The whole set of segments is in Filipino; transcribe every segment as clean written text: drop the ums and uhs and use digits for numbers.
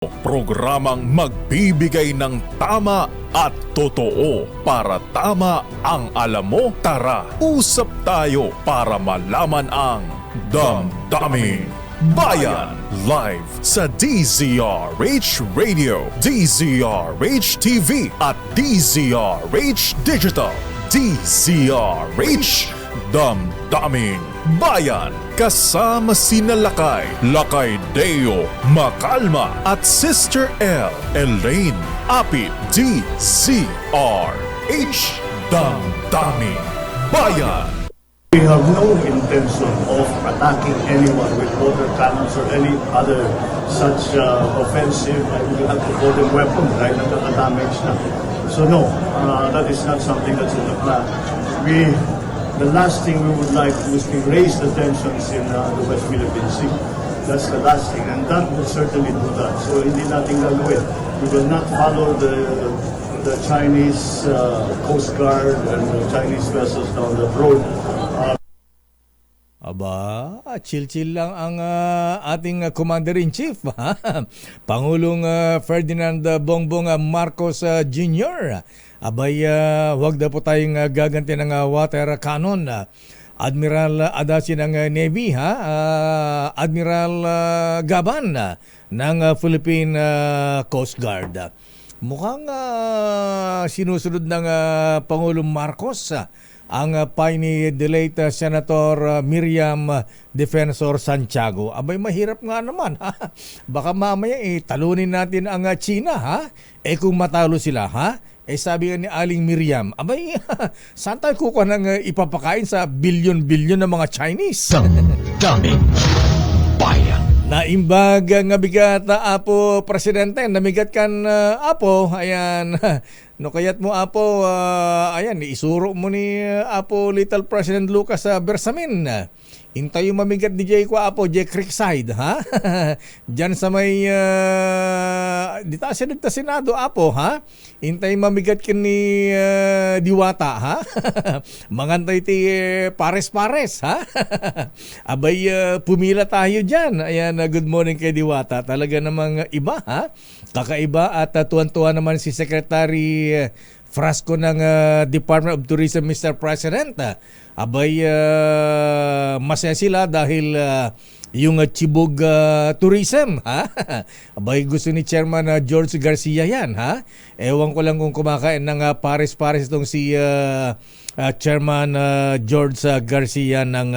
Programang magbibigay ng tama at totoo para tama ang alam mo. Tara, usap tayo para malaman ang Damdaming Bayan. Live sa DZRH Radio, DZRH TV at DZRH Digital. DZRH Damdaming Bayan. Kasama sina Lakay Deo Macalma at Sister L. Elaine Apit. DZRH Damdaming Bayan. We have no intention of attacking anyone with water cannons or any other such offensive, I will have to call them weapon, right, na damage na. So no, that is not something that's in the plan. The last thing we would like is to raise the tensions in the West Philippine Sea. That's the last thing, and that will certainly do that. So hindi natin gagawin. We will not follow the Chinese Coast Guard and the Chinese vessels down the road. Aba, chill-chill lang ang ating Commander-in-Chief, Pangulong Ferdinand Bongbong Marcos Jr. Abay, wag na po tayong gaganti ng water cannon. Admiral Adasi ng Navy, Admiral Gaban ng Philippine Coast Guard. Mukhang sinusunod ng Pangulong Marcos ang payo ni the late Senator Miriam Defensor Santiago. Abay, mahirap nga naman. Baka mamaya talunin natin ang China, kung matalo sila, sabi nga ni Aling Miriam, abay, saan tayo kukuha ng ipapakain sa bilyon-bilyon ng mga Chinese? Damdaming Bayan. Naimbag nga bigat Apo Presidente, namigat kan Apo, ayan, no kayat mo Apo, ayan, isuro mo ni Apo Little President Lucas Bersamin. Intay yung mamigat di Jay ko Apo, Jay Creekside, Diyan sa may, di ta siya nagtasinado Apo, Intay mamigat ka ni Diwata, Mangantay ti pares-pares, Abay, pumila tayo dyan. Ayan, good morning kay Diwata. Talaga namang iba, Kakaiba at tuwan-tuwa naman si Secretary Frasco ng Department of Tourism, Mr. President. Abay, masaya sila dahil yung Chibog Tourism, Abay, gusto ni Chairman George Garcia yan, Ewan ko lang kung kumakain ng pares-pares itong si Chairman George Garcia ng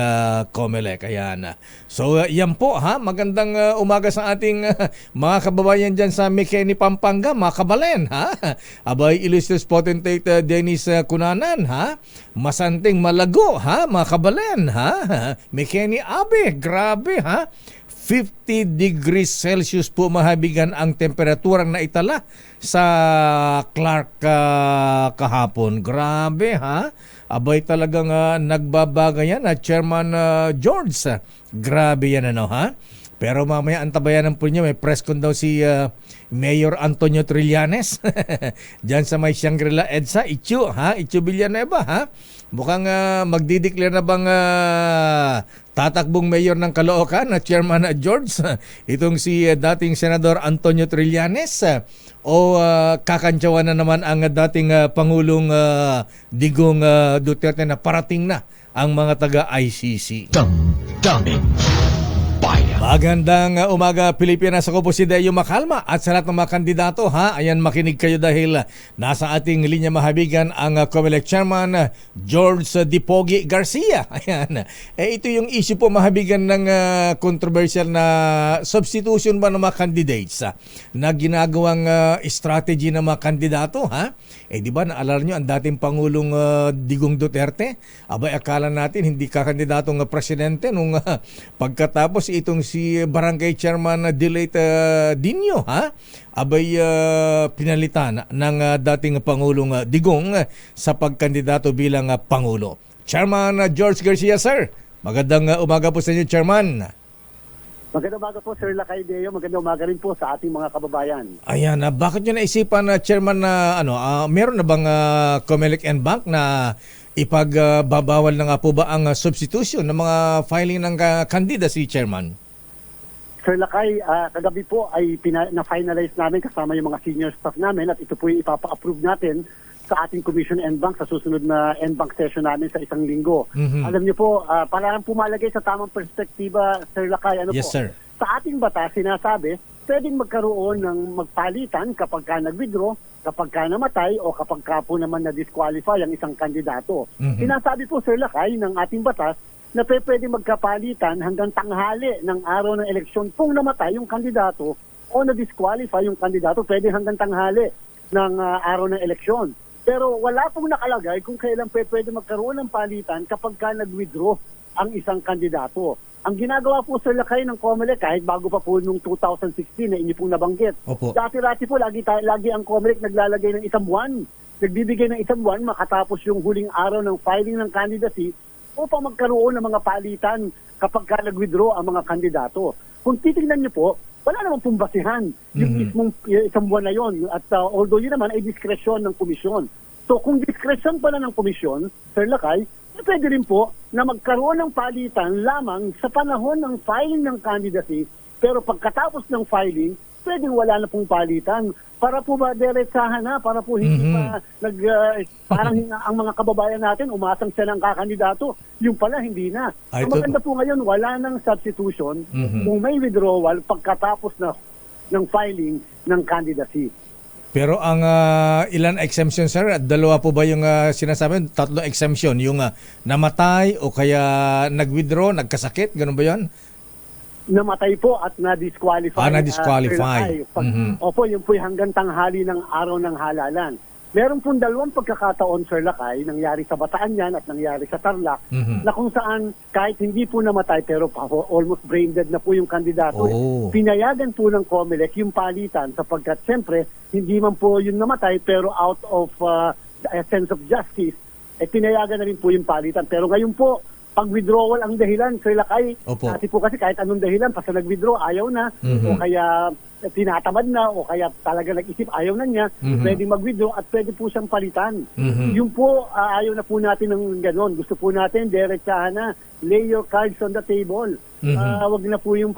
COMELEC. Ayan. So, yan po, magandang umaga sa ating mga kababayan dyan sa Mekeni, Pampanga, mga kabalen, Abay, illustrious potentate Dennis Cunanan, Masanting Malago, mga kabalen, Mekeni Abe, grabe, 50 degrees Celsius po mahabigan ang temperaturang naitala sa Clark kahapon. Grabe, Abay, talagang nagbabaga yan, Chairman George. Grabe yan, Pero mamaya antabayanan po niyo, may press con daw si Mayor Antonio Trillanes. Diyan sa may Shangri-La EDSA, Ichu Villanueva, Mukhang magdideclare na bang tatakbong mayor ng Caloocan na Chairman George, itong si dating Senador Antonio Trillanes, o kakantsawan na naman ang dating Pangulong Digong Duterte na parating na ang mga taga-ICC. Damdaming Bayan. Magandang umaga Pilipinas, ako po si Deo Macalma at sa lahat ng mga kandidato, ayan, makinig kayo dahil nasa ating linya mahabigan ang COMELEC Chairman George Dipogi Garcia. Ayan. Ito yung issue po mahabigan ng controversial na substitution ba ng mga candidates na ginagawang strategy ng mga kandidato, di ba naalala nyo ang dating Pangulong Digong Duterte? Abay, akala natin hindi kakandidatong presidente nung pagkatapos itong si Barangay Chairman Delate Dino, Abay, pinalitan ng dating Pangulong Digong sa pagkandidato bilang Pangulo. Chairman George Garcia, sir. Magandang umaga po sa inyo, Chairman. Magandang umaga po, Sir Lakay Deo. Magandang umaga rin po sa ating mga kababayan. Ayan, bakit nyo naisipan, Chairman, na meron na bang COMELEC and Bank na ipagbabawal na nga po ba ang substitution ng mga filing ng candidacy, Chairman? Sir Lakay, kagabi po ay na-finalize namin kasama yung mga senior staff namin at ito po yung ipapa-approve natin sa ating Commission NBank sa susunod na NBank session namin sa isang linggo. Alam niyo po, para lang pumalagay sa tamang perspektiba, Sir Lakay, Yes, sir. sa ating batas, sinasabi, pwedeng magkaroon ng magpalitan kapag ka nag-withdraw, kapag ka namatay, o kapag ka po naman na-disqualify ang isang kandidato. Sinasabi po, Sir Lakay, ng ating batas, na pwede magkapalitan hanggang tanghali ng araw ng eleksyon kung namatay yung kandidato o na-disqualify yung kandidato, pwede hanggang tanghali ng araw ng eleksyon. Pero wala pong nakalagay kung kailan pwede magkaroon ng palitan kapag ka nag-withdraw ang isang kandidato. Ang ginagawa po, Sir Lakay, ng COMELEC, kahit bago pa po nung 2016 na inyo pong nabanggit, Opo. dati-rati po lagi ang COMELEC naglalagay ng isang buwan. Nagbibigay ng isang buwan makatapos yung huling araw ng filing ng candidacy upang magkaroon ng mga palitan kapag ka nag-withdraw ang mga kandidato. Kung titingnan niyo po, wala namang pong basihan yung mismong isang buwan na yon. At although yun naman ay diskresyon ng komisyon. So kung diskresyon pala ng komisyon, Sir Lakay, pwede rin po na magkaroon ng palitan lamang sa panahon ng filing ng candidacy, pero pagkatapos ng filing, pwedeng wala na pong palitan para po ba diretsahan na, para po hindi pa parang ang mga kababayan natin umasang sila ng kakandidato, yung pala hindi na. Ay, Ang maganda po ngayon, wala nang substitution kung may withdrawal pagkatapos ng filing ng candidacy. Pero ang ilan exemption, sir? Dalawa po ba yung sinasabi? Tatlong exemption. Yung namatay o kaya nag-withdraw, nagkasakit, ganun ba yun? Namatay po at na-disqualify. Na-disqualify. Opo, yun po hanggang tanghali ng araw ng halalan. Meron pong dalawang pagkakataon, Sir Lakay, nangyari sa Bataan yan at nangyari sa Tarlac, na kung saan kahit hindi po namatay pero almost brain dead na po yung kandidato, pinayagan po ng COMELEC yung palitan sapagkat siyempre hindi man po yung namatay pero out of a sense of justice, pinayagan na rin po yung palitan. Pero ngayon po, pag withdrawal ang dahilan, Sir Lakay, dati po kasi kahit anong dahilan, basta nag-withdraw, ayaw na, o kaya tinatamad na, o kaya talaga nag-isip, ayaw na niya, pwede mag-withdraw at pwede po siyang palitan. Yung po, ayaw na po natin ng gano'n. Gusto po natin, diretsahan na, lay your cards on the table. Wag na po yung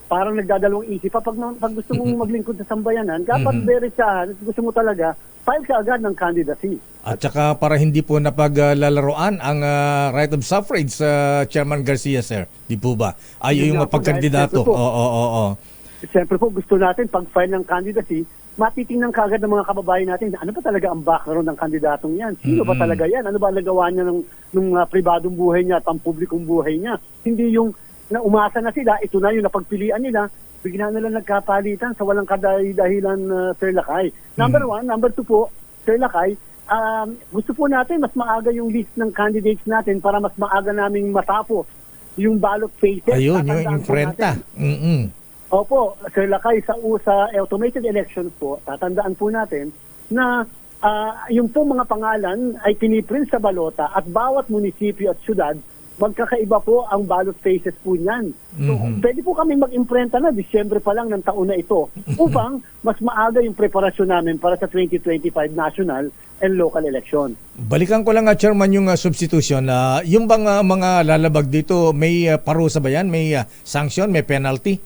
parang nagdadalawang isip. Pag gusto mong maglingkod sa sambayanan, dapat diretsahan, gusto mo talaga, file ka agad ng candidacy. At saka para hindi po napaglalaroan ang right of suffrage sa Chairman Garcia, sir. Di po ba? Ayaw yung pagkandidato. Oo. Siyempre po, gusto natin, pag-file ng candidacy, matitingnan kaagad ng mga kababayan natin, ano ba talaga ang background ng kandidatong yan? Sino ba talaga yan? Ano ba nagawa niya ng pribadong buhay niya at pampublikong buhay niya? Hindi yung na umasa na sila, ito na yung napagpilian nila, bigla na lang nagkapalitan sa walang kadahilan, Sir Lakay. Number one. Number two po, Sir Lakay, gusto po natin mas maaga yung list ng candidates natin para mas maaga naming matapos yung ballot phases. Ayun, yung imprenta. Opo, Sir Lakay, sa automated elections po, tatandaan po natin na yung po mga pangalan ay piniprint sa balota at bawat munisipyo at syudad, magkakaiba po ang ballot phases po niyan. So, pwede po kami mag-imprenta na Disyembre pa lang ng taon na ito upang mas maaga yung preparasyon namin para sa 2025 national and local election. Balikan ko lang, Chairman, yung substitution. Yung bang mga lalabag dito, may parusa ba yan? May sanction? May penalty?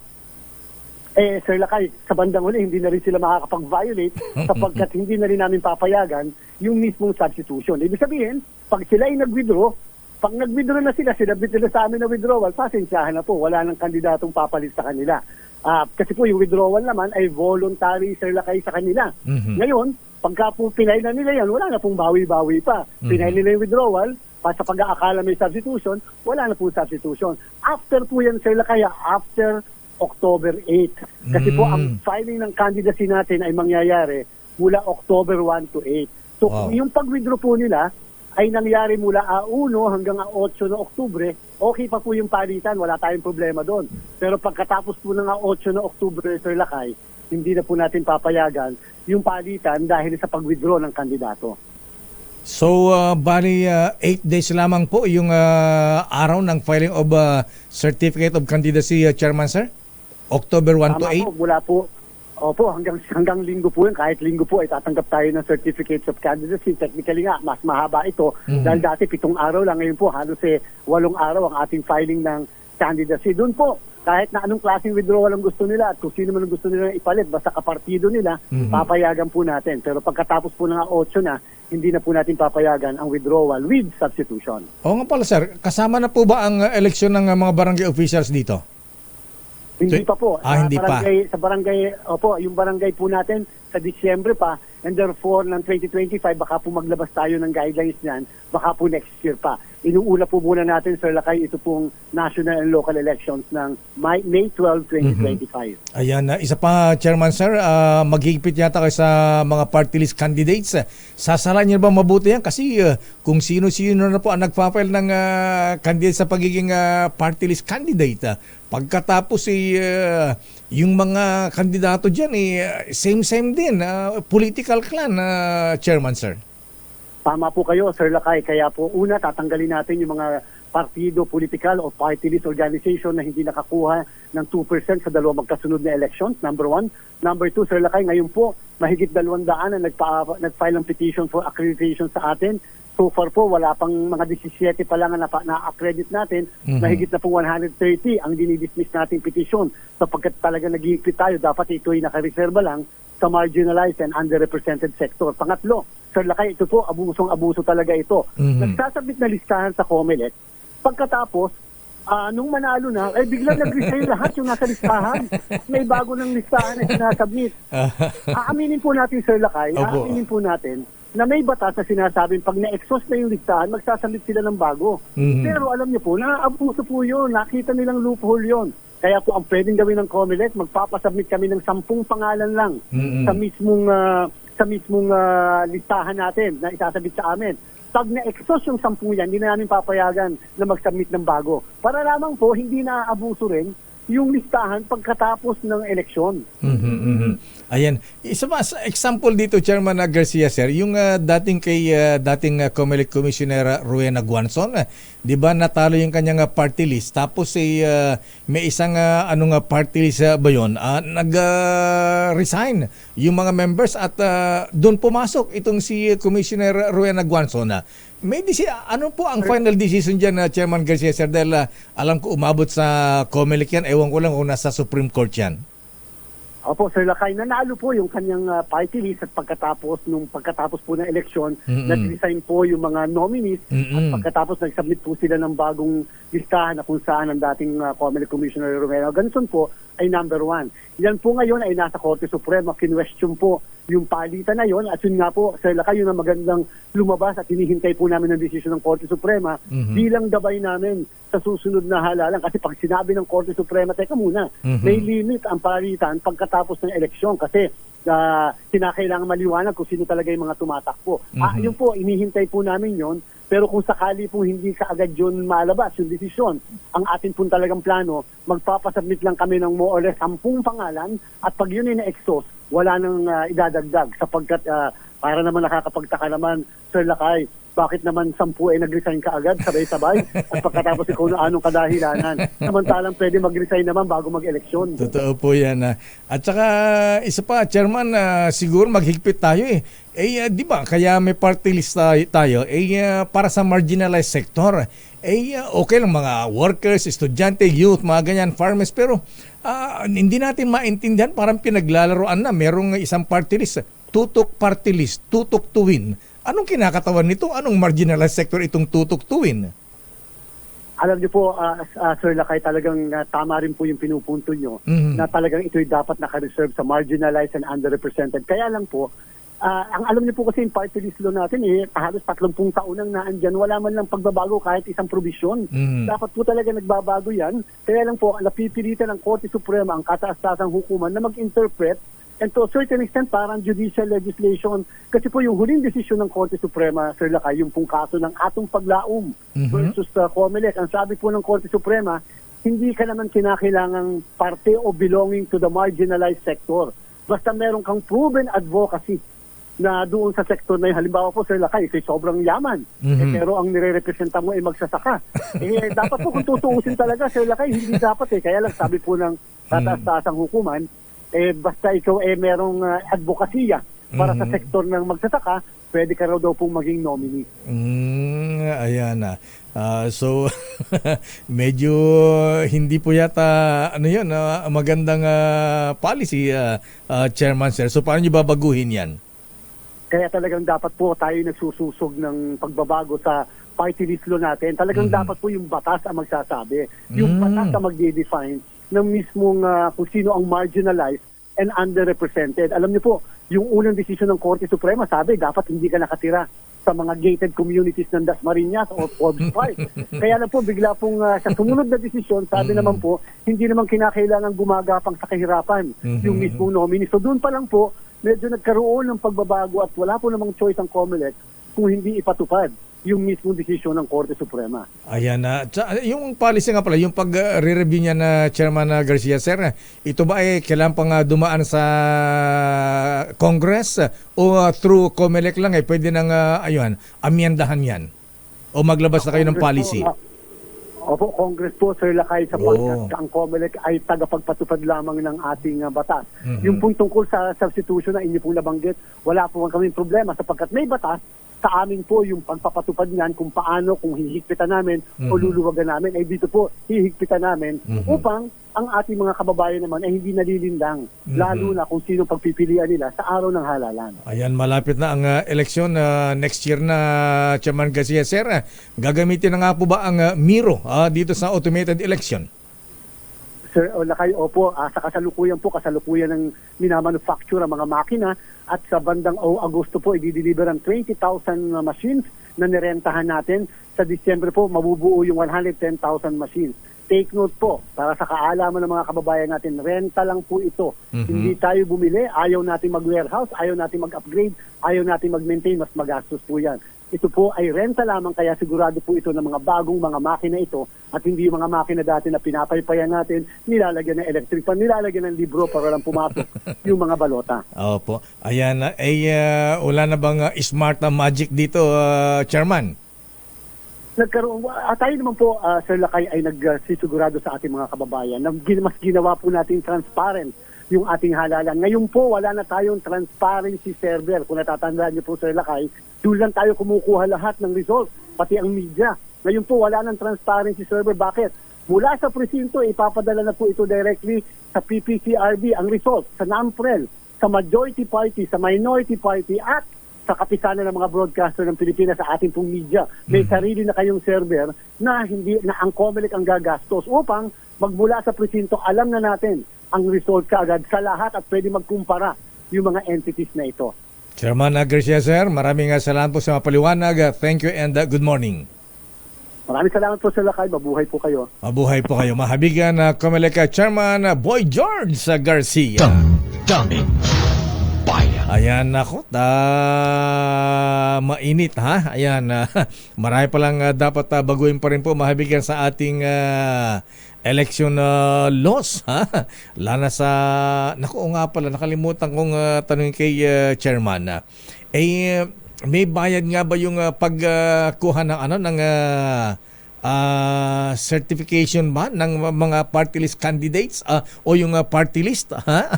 Sir Lakay, sa bandang huli, hindi na rin sila makakapag-violate sapagkat hindi na rin namin papayagan yung mismong substitution. Ibig sabihin, pag sila ay nag-withdraw, pag nag-withdraw na sila, sinabit nila sa amin na withdrawal, pasensyahan na po, wala nang kandidatong papalit sa kanila. Kasi po yung withdrawal naman ay voluntary, Sir Lakay, sa kanila. Ngayon, pagka po pinay na nila yan, wala na pong bawi-bawi pa. Pinay nila yung withdrawal, sa pag-aakala may substitution, wala na pong substitution. After po yan, Sir Lakay, after October 8. Kasi po ang filing ng candidacy natin ay mangyayari mula October 1 to 8. So kung yung pag-withdraw po nila ay nangyari mula 1 hanggang 8 na Oktubre, okay pa po yung palitan, wala tayong problema doon. Pero pagkatapos po ng 8 na Oktubre, Sir Lakay, hindi na po natin papayagan yung palitan dahil sa pag-withdraw ng kandidato. So, bali 8 days lamang po yung araw ng filing of Certificate of Candidacy, Chairman, sir? October 1 to 8? Po, mula po, opo, hanggang linggo po yun. Kahit linggo po, ay tatanggap tayo ng Certificates of Candidacy. Technically nga, mas mahaba ito. Dahil dati 7 araw lang, ngayon po, halos 8 araw ang ating filing ng candidacy. Doon po, kahit na anong klaseng withdrawal ang gusto nila at kung sino man ang gusto nila ipalit, basta kapartido nila, papayagan po natin. Pero pagkatapos po ng 8 na, hindi na po natin papayagan ang withdrawal with substitution. Oo nga pala sir, kasama na po ba ang eleksyon ng mga barangay officials dito? Hindi pa po. Hindi pa. Sa barangay, opo, yung barangay po natin sa Disyembre pa, and therefore ng 2025 baka po maglabas tayo ng guidelines niyan, baka po next year pa. Inuuna po muna natin, Sir Lakay, ito pong national and local elections ng May 12, 2025. Ayan, isa pa Chairman Sir, maghigpit yata kayo sa mga party list candidates. Sasalan niyo ba mabuti yan? Kasi kung sino-sino na po ang nagpa-file ng candidate sa pagiging party list candidate, pagkatapos yung mga kandidato dyan same-same din, political clan, Chairman Sir. Tama po kayo, Sir Lakay. Kaya po, una, tatanggalin natin yung mga partido, political o party list organization na hindi nakakuha ng 2% sa dalawang magkasunod na elections, number 1. Number 2, Sir Lakay, ngayon po, mahigit 200 na nag-file ng petition for accreditation sa atin. So far po, wala pang mga 17 pa lang na-accredit natin. Mahigit na po 130 ang dinidismiss nating petition. Sapagkat talaga nag-iiklit tayo, dapat ito ay nakareserba lang sa marginalized and underrepresented sector. Pangatlo, Sir Lakay, ito po, abusong-abuso talaga ito. Nagsasabit na listahan sa COMELEC. Pagkatapos, nung manalo na, biglang nag-resign lahat yung nasa listahan. May bago ng listahan na sinasubmit. Aaminin po natin, Sir Lakay, aaminin po natin na may batas na sinasabing pag na-exhaust na yung listahan, magsasabit sila ng bago. Pero alam niyo po, naabuso po yun. Nakita nilang loophole yun. Kaya po ang pwedeng gawin ng COMELEC, magpapasubmit kami ng 10 pangalan lang sa mismong listahan natin na isasabit sa amin. Pag na-exhaust yung 10 yan, hindi na namin papayagan na mag-submit ng bago. Para lamang po, hindi na aabuso rin yung listahan pagkatapos ng eleksyon. Ayan. Isa pa example dito, Chairman Garcia Sir, yung dating COMELEC Commissioner Rowena Guanzon, 'di ba natalo yung kanyang party list tapos may isang party list ba yon? Nag-resign yung mga members at doon pumasok itong si Commissioner Rowena Guanzon. Ano po ang final decision dyan, Chairman Garcia Sir? Dahil alam ko umabot sa COMELEC yan, ewan ko lang kung nasa Supreme Court yan. Opo, Sir Lakay, nanalo po yung kanyang party list at pagkatapos po ng eleksyon, nag-resign po yung mga nominees at pagkatapos nag-submit po sila ng bagong listahan na kung saan ang dating COMELEC Commissioner Romero Ganson po ay number 1. Yan po ngayon ay nasa Korte Suprema, kinwestiyon po yung palitan na yon at yun nga po, Sir Lakay, yun ang magandang lumabas at hinihintay po namin ng desisyon ng Korte Suprema bilang gabay namin sa susunod na halalan. Kasi pag sinabi ng Korte Suprema, teka muna, may limit ang palitan pagkatapos ng eleksyon kasi kinakailangan maliwanag kung sino talaga yung mga tumatakbo. Yun po, inihintay po namin yon. Pero kung sakali po hindi kaagad yun malabas, yung desisyon, ang atin pong talagang plano, magpapasubmit lang kami ng more or less 10 pangalan at pag yun ay na-exhaust, wala nang idadagdag sapagkat para naman nakakapagtaka naman, Sir Lakay, bakit naman 10 ay nag-resign kaagad, sabay-sabay, at pagkatapos ikaw na anong kadahilanan. Samantalang pwede mag-resign naman bago mag-eleksyon. Totoo po yan. At saka isa pa, Chairman, siguro maghigpit tayo di ba, kaya may party list tayo, para sa marginalized sector, okay lang mga workers, estudyante, youth, mga ganyan, farmers, pero hindi natin maintindihan, parang pinaglalaroan na, merong isang party list, tutok party list, tutok to win. Anong kinakatawan nito? Anong marginalized sector itong tutok to win? Alam niyo po, Sir Lakay, talagang tama rin po yung pinupunto nyo na talagang ito'y dapat naka-reserve sa marginalized and underrepresented. Kaya lang po, ang alam niyo po kasi yung party list law natin halos 30 taon nang naandyan, wala man lang pagbabago kahit isang probisyon. Dapat po talaga nagbabago yan. Kaya lang po, napipilitan ng Korte Suprema ang kataas-tasang hukuman na mag-interpret and to a certain extent parang judicial legislation. Kasi po yung huling desisyon ng Korte Suprema, Sir Lakay, yung pong kaso ng Atong Paglaom versus COMELEC. Ang sabi po ng Korte Suprema, hindi ka naman kinakailangang parte o belonging to the marginalized sector. Basta meron kang proven advocacy na doon sa sektor na yun. Halimbawa po, Sir Lakay, sobrang yaman. Pero ang nire-representa mo ay magsasaka. Dapat po kung tutuusin talaga, Sir Lakay, hindi dapat Kaya lang sabi po ng tataas-taasang hukuman, basta ikaw merong advokasya para sa sektor ng magsasaka, pwede ka raw daw pong maging nominee. Ayan na. So medyo hindi po yata magandang policy, Chairman Sir. So paano niyo babaguhin 'yan? Kaya talagang dapat po tayo nagsususog ng pagbabago sa party list law natin. Talagang dapat po yung batas ang magsasabi. Yung batas ang mag-define ng mismong kung sino ang marginalized and underrepresented. Alam niyo po, yung unang desisyon ng Korte Suprema, sabi, dapat hindi ka nakatira sa mga gated communities ng Dasmariñas o Forbes Park. Kaya na po, bigla pong sa sumunod na desisyon, sabi naman po, hindi naman kinakailangan gumagapang sa kahirapan yung mismong nominee. So doon pa lang po, medyo nagkaroon ng pagbabago at wala po namang choice ang COMELEC kung hindi ipatupad yung mismong desisyon ng Korte Suprema. Ayan na. Yung policy nga pala, yung pag-re-review niya na Chairman Garcia, Sir, ito ba ay kailangan pang dumaan sa Congress o through COMELEC lang pwede nang amyendahan yan? O maglabas na kayo ng policy? Opo, Congress po, Sir Lakay, sapagkat ang COMELEC ay tagapagpatupad lamang ng ating batas. Yung pong tungkol sa substitution na inyo pong nabanggit, wala po kaming problema sapagkat may batas. Sa amin po yung pagpapatupad niyan kung paano, kung hihigpitan namin o luluwagan namin, ay dito po hihigpitan namin upang ang ating mga kababayan naman ay hindi nalilindang, lalo na kung sino pagpipilian nila sa araw ng halalan. Ayan, malapit na ang eleksyon next year na, Chairman Garcia. Sir, gagamitin na nga po ba ang Miro dito sa automated election? Sir Lakay, opo, sa kasalukuyan ng minamanufacture ang mga makina at sa bandang Agosto po, i-deliver ang 20,000 machines na nirentahan natin. Sa Disyembre po, mabubuo yung 110,000 machines. Take note po, para sa kaalaman ng mga kababayan natin, renta lang po ito. Hindi tayo bumili, ayaw natin mag-warehouse, ayaw natin mag-upgrade, ayaw natin mag-maintain, mas magastos po yan. Ito po ay renta lamang, kaya sigurado po ito ng mga bagong mga makina ito at hindi yung mga makina dati na pinapaypayan natin, nilalagyan ng electric fan, nilalagyan ng libro para lang pumasok yung mga balota. Opo. Ayan, wala na bang smart na magic dito, Chairman? Nagkaroon, tayo naman po, Sir Lakay, ay nagsisigurado sa ating mga kababayan na mas ginawa po natin transparent yung ating halalan. Ngayon po, wala na tayong transparency server. Kung natatandaan niyo po, Sir Lakay, doon lang tayo kumukuha lahat ng results, pati ang media. Ngayon po, wala ng transparency server. Bakit? Mula sa presinto, ipapadala na po ito directly sa PPCRB ang result, sa NAMPREL, sa majority party, sa minority party, at sa kapisanan ng mga broadcaster ng Pilipinas sa ating pong media. May sarili na kayong server na ang COMELEC ang gagastos upang magmula sa presinto, alam na natin ang result kaagad sa lahat at pwede magkumpara yung mga entities na ito. Chairman Garcia, Sir, maraming salamat po sa mga paliwanag. Thank you and good morning. Maraming salamat po, Sir Lakay. Mabuhay po kayo. Mabuhay po kayo. Mahabigan na COMELEC Chairman Boy George Garcia. Damdamin Bayan. Ayan, ako, mainit ha. Ayan, marami pa lang dapat baguhin pa rin po, mahabigan sa ating election laws ha. Lana sa nga pala, nakalimutan kong tanungin kay Chairman. May bayad nga ba yung pagkuha ng certification ba ng mga party list candidates o yung party list ha?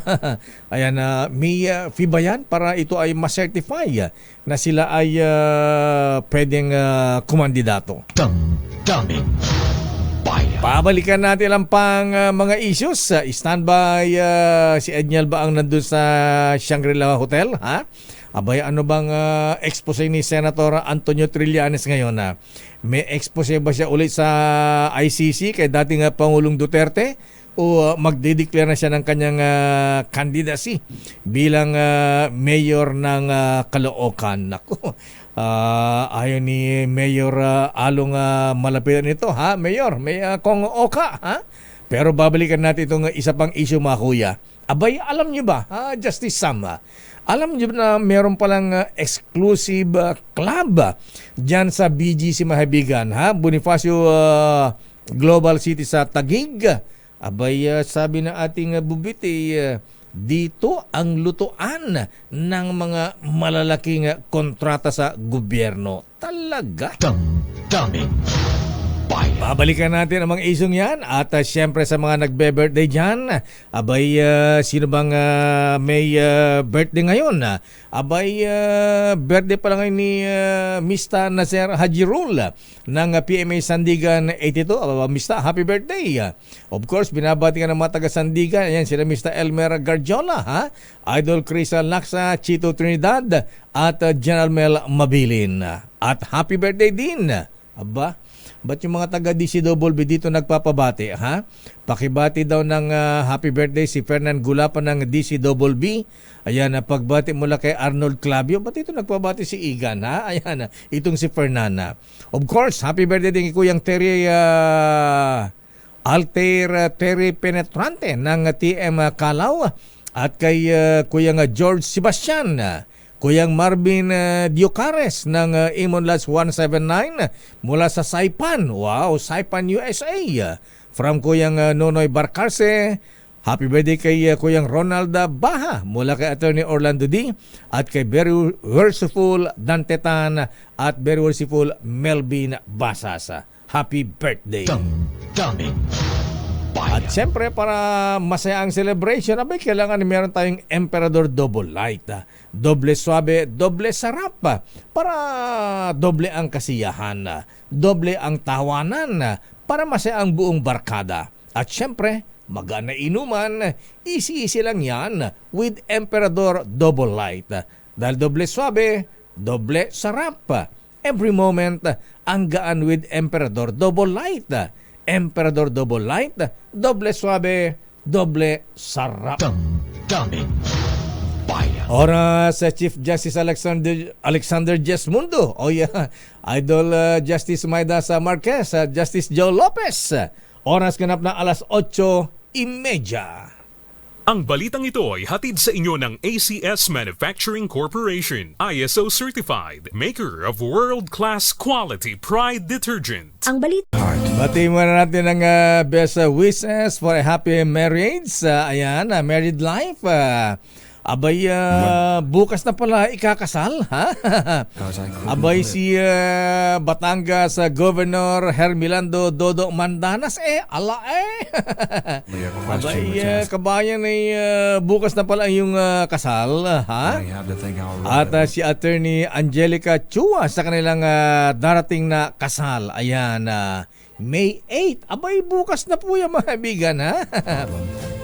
Ayan, may fee ba yan para ito ay ma-certify na sila ay pwedeng kumandidato? Damdamin Bayan. Pabalikan natin lang pang mga issues. Standby si Edniel ba ang nandun sa Shangri-La Hotel ha? Abay, ano bang expose ni Senator Antonio Trillanes ngayon na? May expose ba siya ulit sa ICC kay dating Pangulong Duterte o magde-declare na siya ng kanyang candidacy bilang mayor ng Caloocan? Naku, ayaw ni Mayor Along malapitan nito ha, Mayor, may Kong Oka ha? Pero babalikan natin itong isa pang issue mga kuya. Abay, alam niyo ba, Justice Sam, alam niyo na meron palang exclusive club dyan sa BGC Mahabigan, ha? Bonifacio Global City sa Taguig. Abay, sabi ng ating bubit, dito ang lutuan ng mga malalaking kontrata sa gobyerno. Talaga? Damdamin Bayan. Babalikan natin ang mga isong yan at syempre sa mga nagbe-birthday dyan, abay sino bang may birthday ngayon? Abay birthday pa lang ngayon ni Mista Nasser Hajirul ng PMA Sandigan 82. Mista, happy birthday! Of course, binabati ka ng mga taga Sandigan. Ayan sila Mr. Elmer Garjola, ha? Idol Crystal Laksa, Chito Trinidad at General Mel Mabilin. At happy birthday din! Aba, ba't yung mga taga DCWB dito nagpapabati, ha? Pakibati daw ng happy birthday si Fernan Gulapan ng DCWB. Ayan, pagbati mula kay Arnold Clavio. Ba't ito nagpabati si Igan, ha? Ayan, itong si Fernana. Of course, happy birthday din kay Kuyang Terry Altair Terry Penetrante ng TM Calao at kay Kuyang George Sebastian. Kuyang Marvin Diocares ng Imon Lads 179 mula sa Saipan. Wow, Saipan, USA. From Kuyang Nonoy Barcarse. Happy birthday kay Kuyang Ronald Baha mula kay Attorney Orlando D. At kay very worshipful Dantetan at very worshipful Melvin Basas. Happy birthday. Damdamin At Bayan. siyempre para masaya ang celebration, abay kailangan meron tayong Emperador Double Light. Doble suabe, doble sarap. Para doble ang kasiyahan. Doble ang tawanan. Para masaya ang buong barkada. At siyempre, magaan na inuman, easy-easy lang yan with Emperador Double Light. Dahil doble suabe, doble sarap. Every moment, ang gaan with Emperador Double Light. Emperador Double Light, doble suabe, doble sarap. Damdamin Bayan. Oras sa Chief Justice Alexander Jesmundo. O yeah, Idol Justice Maida sa Marquez, Justice Joe Lopez. Oras ganap na alas 8:30. Ang balitang ito ay hatid sa inyo ng ACS Manufacturing Corporation, ISO certified, maker of world-class quality Pride detergent. Ang balita. Bati muna natin ang best wishes for a happy marriage. Ayan, married life. Abay, bukas na pala ikakasal, ha? Abay, si Batangas Governor Hermilando Dodo Mandanas, ala Abay, kabayan bukas na pala yung kasal, ha? At si Attorney Angelica Chua sa kanilang darating na kasal. Ayan, May 8. Abay, bukas na po yan, mga kaibigan, ha?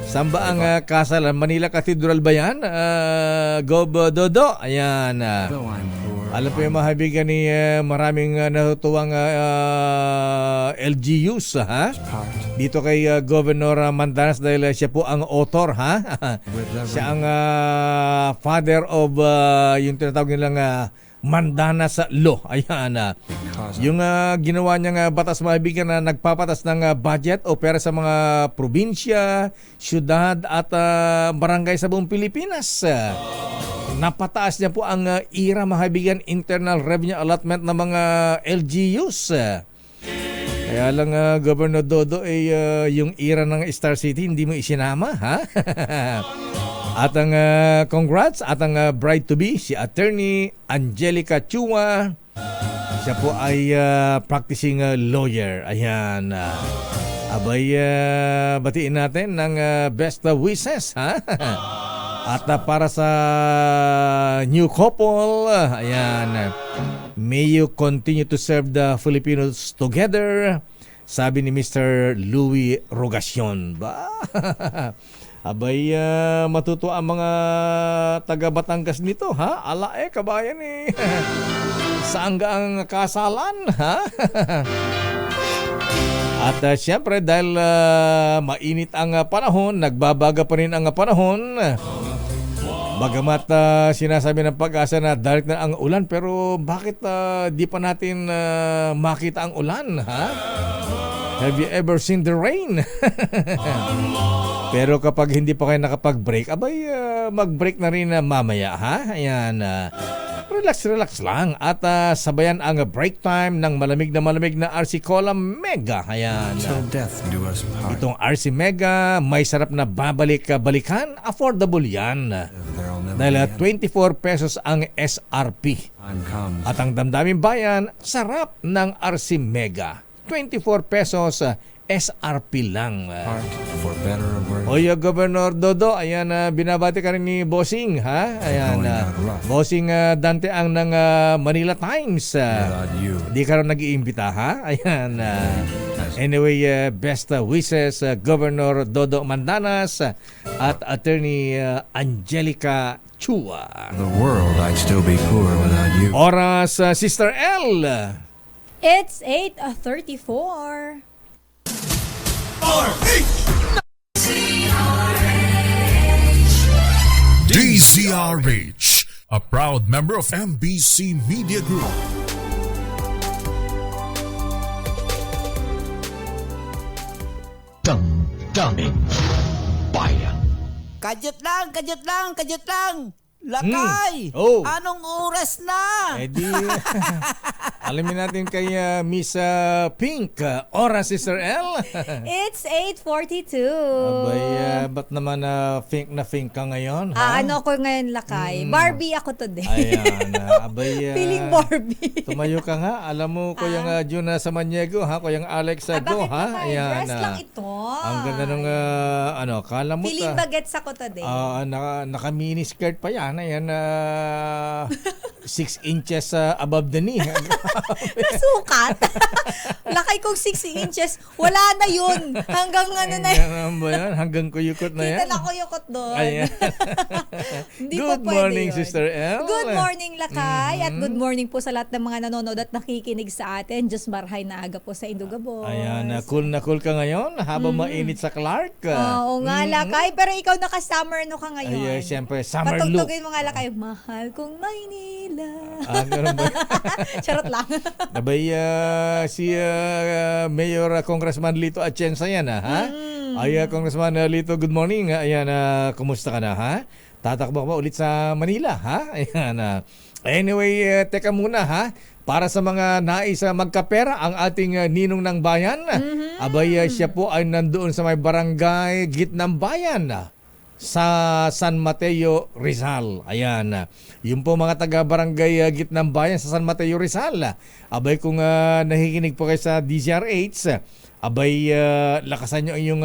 Saan ba ang kasalan? Manila Cathedral ba yan? Gob Dodo? Ayan. Alam po yung mga kaibigan ni maraming natutuwang LGUs, ha? Dito kay Governor Mandanas dahil siya po ang author, ha? Siya ang father of yung tinatawag nilang Mandanas Law. Ayan. Yung ginawa niyang batas, mga kaibigan, na nagpapatas ng budget o pera sa mga probinsya, syudad at barangay sa buong Pilipinas. Napataas niya po ang IRA, mga kaibigan, Internal Revenue Allotment ng mga LGUs. Kaya lang, Governor Dodo, yung IRA ng Star City hindi mo isinama, ha? At ang congrats at ang bride-to-be, si Attorney Angelica Chua. Siya po ay practicing lawyer. Ayan. Abay, batiin natin ng best wishes, ha? At para sa new couple, ayan, may you continue to serve the Filipinos together, sabi ni Mr. Louis Rogacion. Ba? Abay, matuto ang mga taga Batangas nito, ha? Ala kabayan saan ga ang kasalan, ha? At siyempre, dahil mainit ang panahon, nagbabaga pa rin ang panahon. Bagamat sinasabi ng Pag-asa na dahil na ang ulan, pero bakit di pa natin makita ang ulan, ha? Have you ever seen the rain? Pero kapag hindi pa kayo nakapag-break, abay, mag-break na rin mamaya, ha? Ayan, relax lang. At sabayan ang break time ng malamig na RC Cola Mega. Ayan. Itong RC Mega, may sarap na babalik-balikan. Affordable yan. Dahil 24 pesos ang SRP. At ang damdaming bayan, sarap ng RC Mega. 24 pesos SRP lang. Heart for better or worse. Oy, Governor Dodo, ayan, binabati ka rin ni Bossing, ha? Ayan, Going out rough. Bossing Dante ang ng Manila Times. Without you. Di ka rin nag-iimbita, ha? Ayan. Anyway, best wishes, Governor Dodo Mandanas at Attorney Angelica Chua. The world, I'd still be poor without you. Oras, Sister L. It's 8:34. DZRH, a proud member of MBC Media Group. Damdamin Bayan. Kadyot lang, kadyot lang, kadyot lang. Lakay! Oh. Anong oras na? Eh di, alamin natin kay Miss Pink. Oras, Sister L. It's 8:42. Abay, ba't naman fink ka ngayon? Ha? Ano ko ngayon, Lakay? Barbie ako today. Ayan, abay. Feeling Barbie. Tumayo ka nga. Alam mo ko yung Jun Samaniego, ha? Ko yung Alex Go, Bakit ha? Lakay? Dress lang ito. Ang ganda nung, kala mo Feeling bagets ako today. naka-mini skirt pa yan. Ayan, 6 inches above the knee. Nasukat. Lakay kong 6 inches. Wala na yun. Hanggang ano na yun. Yan ba yan? Hanggang kuyukot na yan. Kita na ko yukot doon. Ayan. Hindi Good po pwede morning, yun. Sister L. Good morning, Lakay. At good morning po sa lahat ng mga nanonood at nakikinig sa atin. Diyos marhay na aga po sa Indugabos. Ayan, cool na cool ka ngayon habang mainit sa Clark. Oo nga, Lakay. Pero ikaw naka-summer ka ngayon. Ay, siyempre, summer look. Patugtugin mo nga, Lakay. Mahal kong Maynila. Ganun ba? Charot lang. Abay, si Mayor Congressman Lito Atienza yan, ha? Ay, Congressman Lito, good morning. Ayan, kumusta ka na, ha? Tatakbo ba ulit sa Manila, ha? Ayan, anyway, teka muna, ha? Para sa mga nais magkapera ang ating ninong ng bayan, abay, siya po ay nandoon sa may barangay Gitnang Bayan sa San Mateo, Rizal. Ayan. Yung po mga taga-barangay Gitnang Bayan sa San Mateo, Rizal. Abay, kung nakikinig po kayo sa DZRH, abay, lakasan nyo yung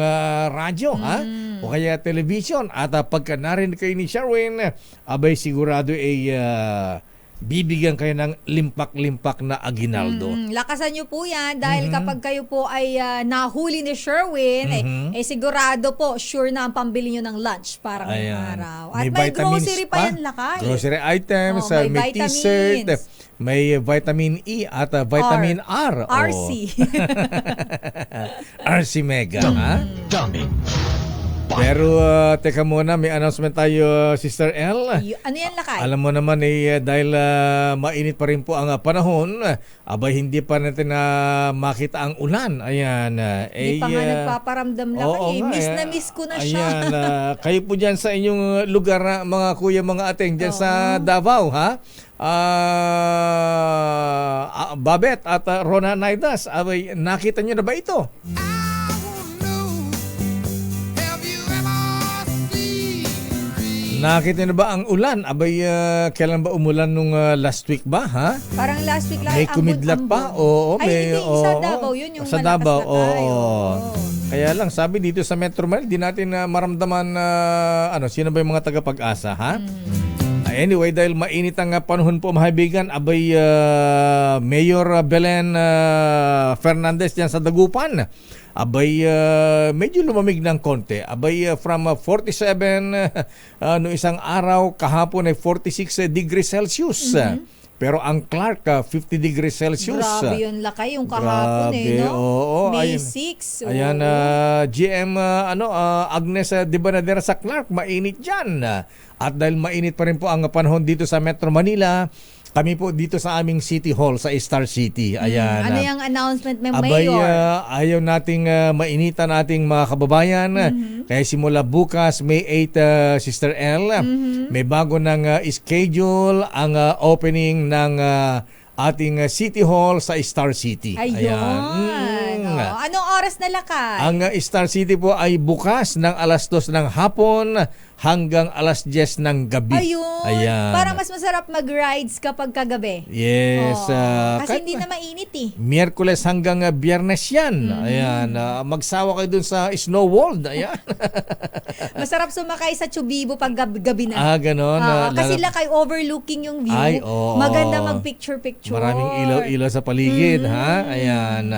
radyo, ha? O kaya television. At pagka narinig kayo ni Sherwin, abay, sigurado ay bibigyan kayo ng limpak-limpak na aginaldo. Lakasan nyo po yan dahil kapag kayo po ay nahuli ni Sherwin, sigurado po, sure na ang pambili nyo ng lunch para ngayong araw. At may grocery pa yan, Lakay. Grocery items, may may t-shirt, vitamins. may vitamin E at vitamin R. RC. RC Mega, ha? Damdamin Bayan. Pero teka muna, may announcement tayo, Sister L. Ano yan, Lakay? Alam mo naman dahil mainit pa rin po ang panahon, abay hindi pa natin makita ang ulan. Ayan. Hindi pa nga nagpaparamdam, Lakay. Miss na miss ko na siya. Ayan. Kayo po dyan sa inyong lugar, mga kuya, mga ateng, dyan sa Davao, ha? Babet at Rona Naidas, abay, nakita nyo na ba ito? Nakita na ba ang ulan? Abay, kailan ba umulan nung last week ba, ha? Parang last week lang. May kumidlat pa? Oo, Ay, may, hindi. Sa Davao yun. Yung sa malakas Davao, na tayo. oo. Kaya lang, sabi dito sa Metro Manila, di natin maramdaman sino ba yung mga taga-Pag-asa, ha? Anyway, dahil mainit ang panahon po, mga kaibigan, abay, Mayor Belen Fernandez dyan sa Dagupan, abay, medyo lumamig ng konti. Abay, from 47 no isang araw, kahapon ay 46 degrees Celsius. Pero ang Clark, 50 degrees Celsius. Grabe yun, Lakay, yung kahapon no? Oo, May ayun. 6. Ayan, GM Agnes Dibanadera sa Clark, mainit dyan. At dahil mainit pa rin po ang panahon dito sa Metro Manila, kami po dito sa aming City Hall sa Star City. Ayan. Ano yung announcement ng Abay, Mayor? ayaw nating mainitan ating mga kababayan. Kaya simula bukas, May 8, Sister L, may bago ng schedule ang opening ng ating City Hall sa Star City. Ayun. Anong oras na, Lakay? Ang Star City po ay bukas ng alas 2 ng hapon hanggang alas 10 ng gabi. Ayun. Ayan. Para mas masarap mag-rides kapag kagabi. Yes. Oo. Kasi kahit hindi na mainit eh. Miyerkules hanggang Biyernes yan. Ayan. Magsawa kayo dun sa Snow World. Ayan. Masarap sumakay sa Chubibo pag gabi na. Ganon. Kasi lakay overlooking yung view. Ay, oo. Maganda mag-picture-picture. Maraming ilaw-ilaw sa paligid, ha? Ayan.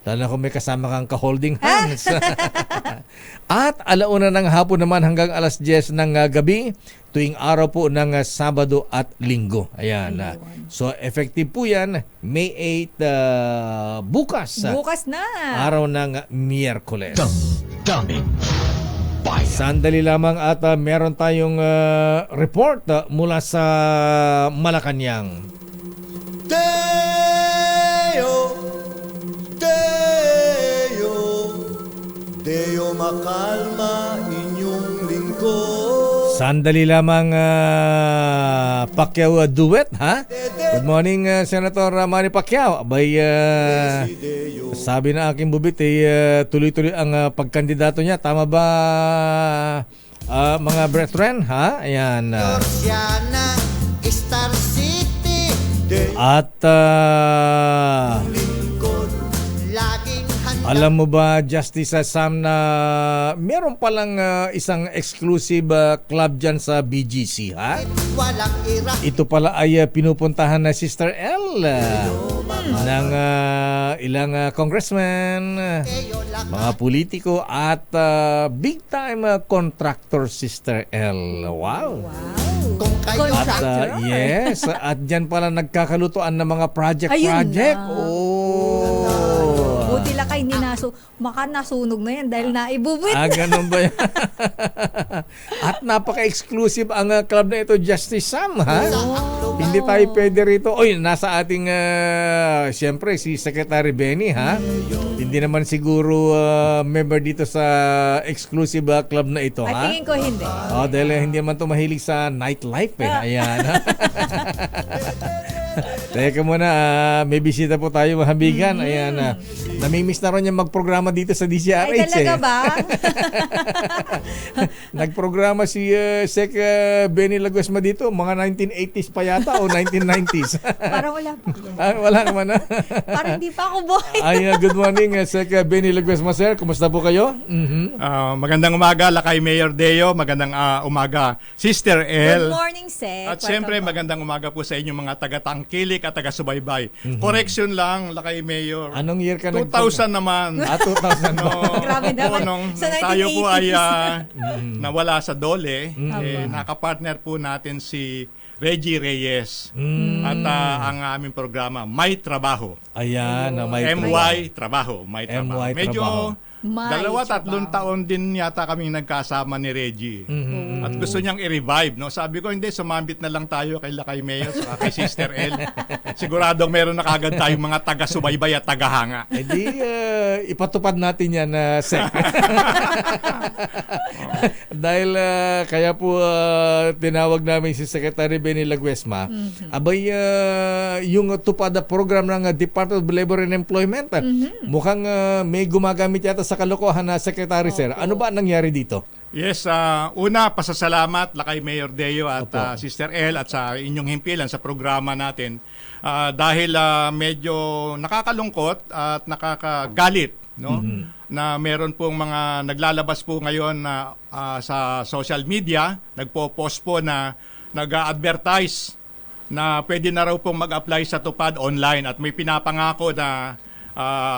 Lalo na kung may kasama kang ka-holding hands. At alauna ng hapon naman hanggang alas 10 ng gabi, tuwing araw po ng Sabado at Linggo. Ayan. So, effective po yan, May 8, bukas. Bukas na. Araw ng Miyerkules. Damdamin Bayan. Sandali lamang at meron tayong report mula sa Malacanang. Deo, Deo, Deo makalma inyong lingkod. Sandali lamang, Pacquiao duet, ha? Good morning, Senator Manny Pacquiao. Abay, sabi na aking bubit, tuloy-tuloy ang pagkandidato niya. Tama ba, mga brethren, ha? Ayan. Siya Star City, At, lingkod, laging handa. alam mo ba, Justice Sam, na meron palang isang exclusive club dyan sa BGC, ha? Walang ira. Ito pala ay pinupuntahan na Sister L ng ilang congressman, mga politiko at big time contractor Sister L. Wow. Kung kayo At Contractor. yes, at diyan pala nagkakalutuan ng mga project. Ayun na. Oh. Buti lakay hindi maka nasunog na yan dahil naibubit. Ganun ba yan? At napaka-exclusive ang club na ito, Justice Sam, ha? Hindi tayo pwede rito. Oy, nasa ating, siyempre, si Secretary Benny, ha? Hindi naman siguro member dito sa exclusive club na ito, At ha? tingin ko hindi. Dahil hindi naman ito mahilig sa nightlife, eh. Ayan, ha? Teka muna, may bisita po tayo, mahabigan. Ayan, namimiss na rin niya magprograma dito sa DCRH. Ay, talaga ba? Nagprograma si Sec Benny Laguesma dito, mga 1980s pa yata o 1990s. Parang wala pa. Wala naman na. Parang hindi pa ako boy. Ay, good morning, Sec Benny Laguesma, sir. Kumusta po kayo? Magandang umaga, Lakay Mayor Deo. Magandang umaga, Sister Good L. morning, Sec. At siyempre, Welcome po. magandang umaga po sa inyong mga taga-tangkilik at taga-subaybay. Correction lang, Lakay Mayor. Anong year ka 2000 naman. 2000 No, Grabe naman. nung Sa tayo po ay 1980s. nawala sa Dole, nakapartner po natin si Reggie Reyes. At ang aming programa, May Trabaho. Ayan, may MY Trabaho. May Trabaho. MY Medyo Trabaho. May 2-3 trabaho. taon din yata kaming nagkasama ni Reggie. At gusto niyang i-revive. No? Sabi ko, hindi, sumambit na lang tayo kay Lakay Mayor at kay Sister L. Siguradong meron na kagad tayong mga taga-subaybay at taga-hanga. Eh di, ipatupad natin yan, Sec. Dahil kaya po tinawag namin si Secretary Benny Laguesma, abay yung tupad na program ng Department of Labor and Employment, mukhang may gumagamit yata sa kalokohan na Secretary, sir. Ano ba ang nangyari dito? Yes, una, pasasalamat Lakay Mayor Deo at Sister L at sa inyong himpilan sa programa natin. Dahil medyo nakakalungkot at nakakagalit, no? Na meron pong mga naglalabas po ngayon na sa social media, nagpo-post po na nag-advertise na pwede na raw pong mag-apply sa tupad online at may pinapangako na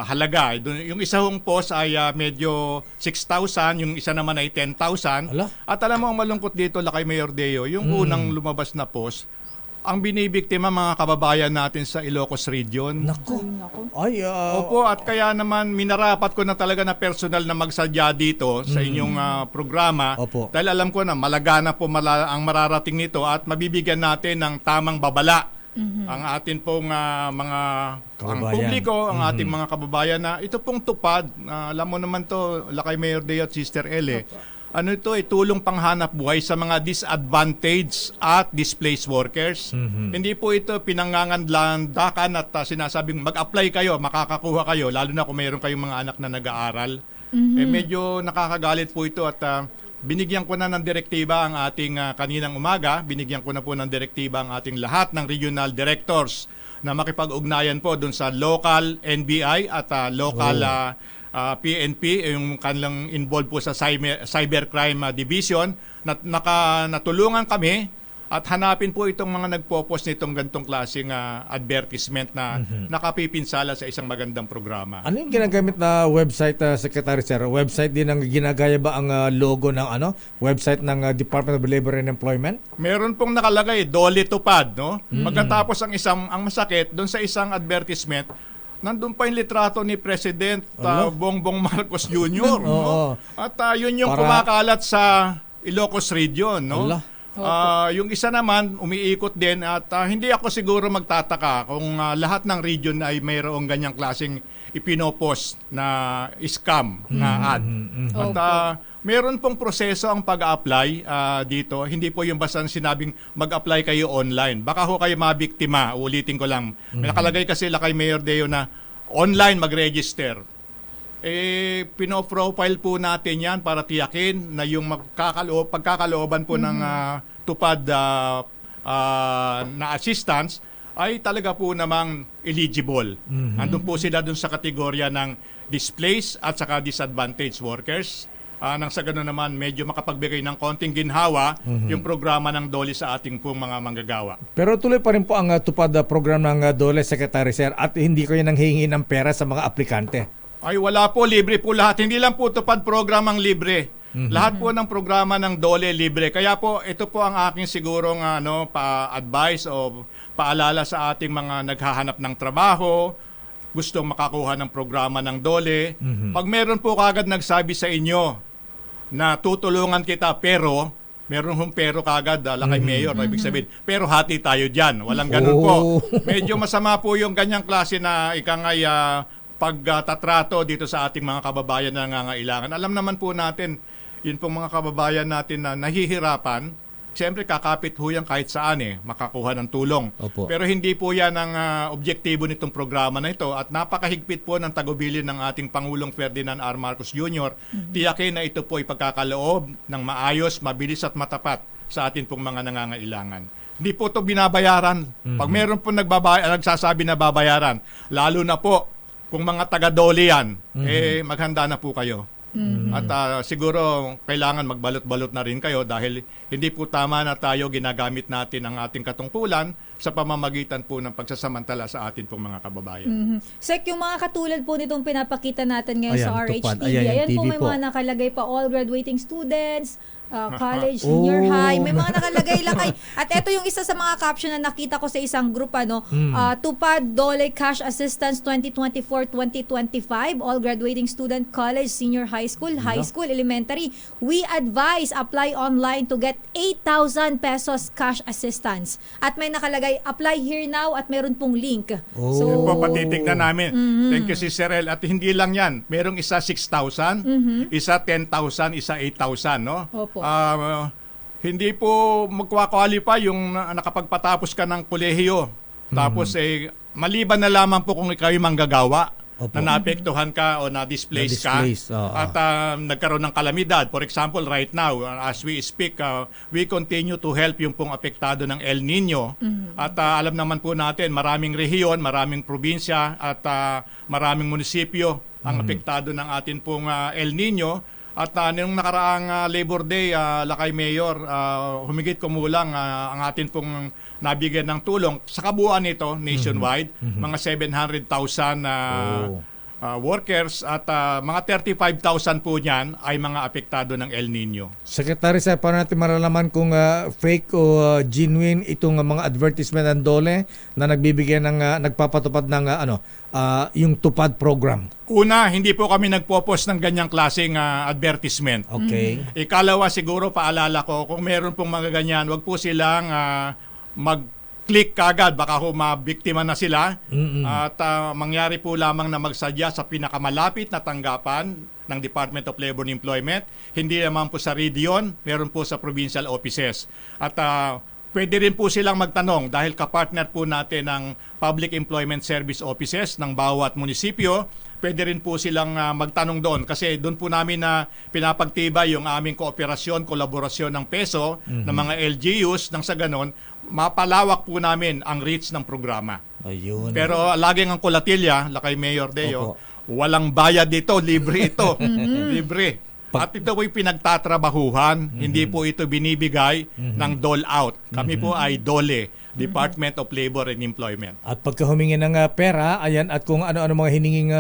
halaga. Yung isa hong post ay medyo 6,000, yung isa naman ay 10,000. Ala? At alam mo ang malungkot dito, Lakay Mayor Deo, yung unang lumabas na post, ang binibiktima mga kababayan natin sa Ilocos Region. Naku. Ay, Opo, at kaya naman minarapat ko na talaga na personal na magsadya dito sa inyong programa. Opo. Dahil alam ko na malagana po ang mararating nito at mabibigyan natin ng tamang babala ang atin pong mga ang Kababayan. publiko, ang ating mga kababayan na ito pong tupad. Alam mo naman to, Lakay Mayor Deo at Sister L. Ano ito tulong panghanap buhay sa mga disadvantaged at displaced workers. Hindi po ito pinangangandlandakan at sinasabing mag-apply kayo, makakakuha kayo, lalo na kung mayroon kayong mga anak na nag-aaral. Medyo nakakagalit po ito at binigyan ko na ng direktiba ang ating kaninang umaga, binigyan ko na po ng direktiba ang ating lahat ng regional directors na makipag-ugnayan po dun sa local NBI at local PNP, yung kanilang involved po sa cybercrime division, natulungan kami at hanapin po itong mga nagpo-post nitong gantong klaseng advertisement na nakapipinsala sa isang magandang programa. Ano yung ginagamit na website, Secretary Sir? Website din ang ginagaya ba ang logo ng website ng Department of Labor and Employment? Meron pong nakalagay, Dole Tupad, no? Pagkatapos ang masakit, doon sa isang advertisement, nandun pa yung litrato ni President Bongbong Marcos Jr. no? At yun yung kumakalat sa Ilocos Region, no? Yung isa naman umiikot din at hindi ako siguro magtataka kung lahat ng region ay mayroong ganyang klaseng ipinopost na scam na ad. At meron pong proseso ang pag-apply dito. Hindi po yung basta sinabing mag-apply kayo online. Baka ho kayo mabiktima. Ulitin ko lang. May nakalagay kasi kay Mayor Deo na online mag-register. Pino-profile po natin yan para tiyakin na yung pagkakalooban po ng tupad na assistance ay talaga po namang eligible. Andun po sila dun sa kategorya ng displaced at saka disadvantaged workers. Nang sa gano'n naman, medyo makapagbigay ng konting ginhawa yung programa ng DOLE sa ating pong mga manggagawa. Pero tuloy pa rin po ang tupad program ng DOLE, Secretary Sir, at hindi ko yan nanghihingi ng pera sa mga aplikante. Ay wala po, libre po lahat. Hindi lang po tupad program ang libre. Lahat po ng programa ng DOLE libre. Kaya po ito po ang aking sigurong pa-advise o paalala sa ating mga naghahanap ng trabaho, gustong makakuha ng programa ng DOLE. Pag meron po kagad nagsabi sa inyo na tutulungan kita pero meron hong pero kagad kay Mayor, ibig sabihin, pero hati tayo dyan. Walang ganun po. Medyo masama po yung ganyang klase na ikangay pagtatrato dito sa ating mga kababayan na nangangailangan. Alam naman po natin, yun pong mga kababayan natin na nahihirapan, siyempre kakapit ho yan kahit saan makakuha ng tulong. Opo. Pero hindi po yan ang objektibo nitong programa na ito at napakahigpit po ng tagubilin ng ating Pangulong Ferdinand R. Marcos Jr. Tiyakin na ito po ay pagkakaloob ng maayos, mabilis at matapat sa atin pong mga nangangailangan. Hindi po ito binabayaran. Pag meron po nagsasabi na babayaran, lalo na po kung mga taga-DOLE yan, maghanda na po kayo. At siguro kailangan magbalot-balot na rin kayo dahil hindi po tama na tayo ginagamit natin ang ating katungkulan sa pamamagitan po ng pagsasamantala sa atin pong mga kababayan. Sek, yung mga katulad po nitong pinapakita natin ngayon sa tupad. RHTV, ayan po may po. mga nakalagay pa all graduating students, college, senior high, may mga nakalagay lang kay. At ito yung isa sa mga caption na nakita ko sa isang group, Tupad DOLE Cash Assistance 2024-2025, all graduating student, college, senior high school, elementary. We advise apply online to get 8,000 pesos cash assistance. At may nakalagay, apply here now at meron pong link. Yun po, patitignan namin. Thank you, Sister El. At hindi lang yan. Merong isa 6,000, isa 10,000, isa 8,000, no? Opo. Hindi po magkwa-qualify yung nakapagpatapos ka ng kolehiyo. Tapos maliban na lamang po kung kayo manggagawa. Opo. Na naapektuhan ka o na-displace ka at nagkaroon ng kalamidad. For example, right now, as we speak, we continue to help yung pong apektado ng El Nino. At alam naman po natin, maraming rehiyon, maraming probinsya at maraming munisipyo ang apektado ng atin pong El Nino. At nung nakaraang Labor Day, Lakay Mayor, humigit kumulang ang atin pong nabigyan ng tulong sa kabuuan nito nationwide, mga 700,000 workers at mga 35,000 po niyan ay mga apektado ng El Nino. Secretary, Sir, paano natin malalaman kung fake o genuine itong mga advertisement ng DOLE na nagbibigay ng nagpapatupad ng yung tupad program? Una, hindi po kami nagpo-post ng ganyang klaseng advertisement. Okay. Ikalawa, siguro paalala ko, kung meron pong mga ganyan, wag po silang mag-click kagad, baka mabiktima na sila. At mangyari po lamang na magsadya sa pinakamalapit na tanggapan ng Department of Labor and Employment. Hindi naman po sa region, meron po sa provincial offices. At pwede rin po silang magtanong dahil kapartner po natin ng Public Employment Service Offices ng bawat munisipyo. pwede rin po silang magtanong doon kasi doon po namin na pinapagtibay yung aming kooperasyon, kolaborasyon ng peso, ng mga LGUs, nang sa ganon, mapalawak po namin ang reach ng programa. Ayun. Pero laging ang kolatilya, lakay Mayor Deo, walang bayad dito, libre ito. Libre. At ito po'y pinagtatrabahuhan, hindi po ito binibigay ng dole out. Kami po ay DOLE, Department of Labor and Employment. At pagka humingi ng pera, ayan, at kung ano-ano mga hininging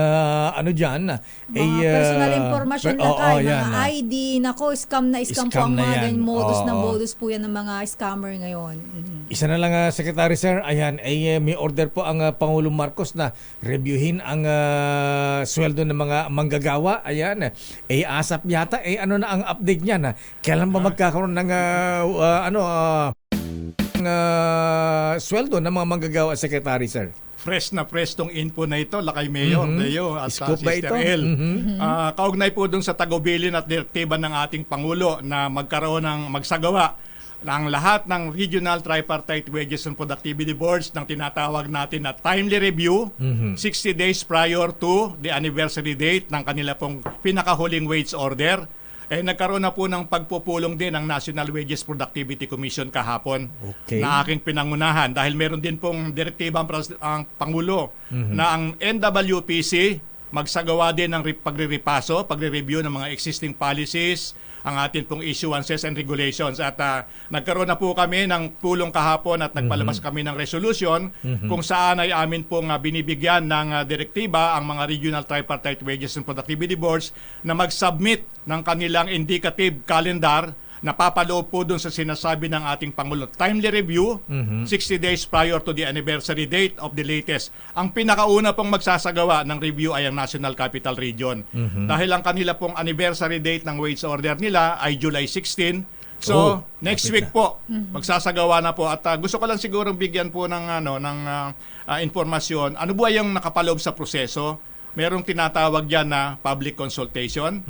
dyan, Mga personal information na tayo, mga ID, nako, scam na Scam po ang na mga yan. ganyan, modus na Oo. modus po yan ng mga scammer ngayon. Isa na lang, Secretary Sir, ayan, may order po ang Pangulong Marcos na reviewin ang sweldo ng mga manggagawa. Ayan, ASAP yata, ano na ang update niyan? Kailan ba magkakaroon ng sweldo ng mga manggagawa, Secretary Sir? Fresh na fresh tong info na ito, lakay Mayor Deo at Scoop ba ito? Sister El. Kaugnay po dun sa tagubilin at direktiba ng ating Pangulo na magkaroon ng magsagawa ng lahat ng Regional Tripartite Wages and Productivity Boards ng tinatawag natin na timely review 60 days prior to the anniversary date ng kanila pong pinakahuling wage order. Nagkaroon na po ng pagpupulong din ng National Wages Productivity Commission kahapon na aking pinangunahan dahil meron din pong direktiba ang Pangulo na ang NWPC magsagawa din ng pagre-repaso, pagre-review ng mga existing policies, ang atin pong issuances and regulations. At nagkaroon na po kami ng pulong kahapon at nagpalabas kami ng resolution kung saan ay amin pong binibigyan ng direktiba ang mga Regional Tripartite Wages and Productivity Boards na mag-submit ng kanilang indicative calendar na papaloob po dun sa sinasabi ng ating Pangulo. Timely review, 60 days prior to the anniversary date of the latest. Ang pinakauna pong magsasagawa ng review ay ang National Capital Region. Dahil ang kanila pong anniversary date ng wage order nila ay July 16. So, next week po, magsasagawa na po. At gusto ko lang sigurong bigyan po ng informasyon. Ano ba yung nakapaloob sa proseso? Merong tinatawag dyan na public consultation,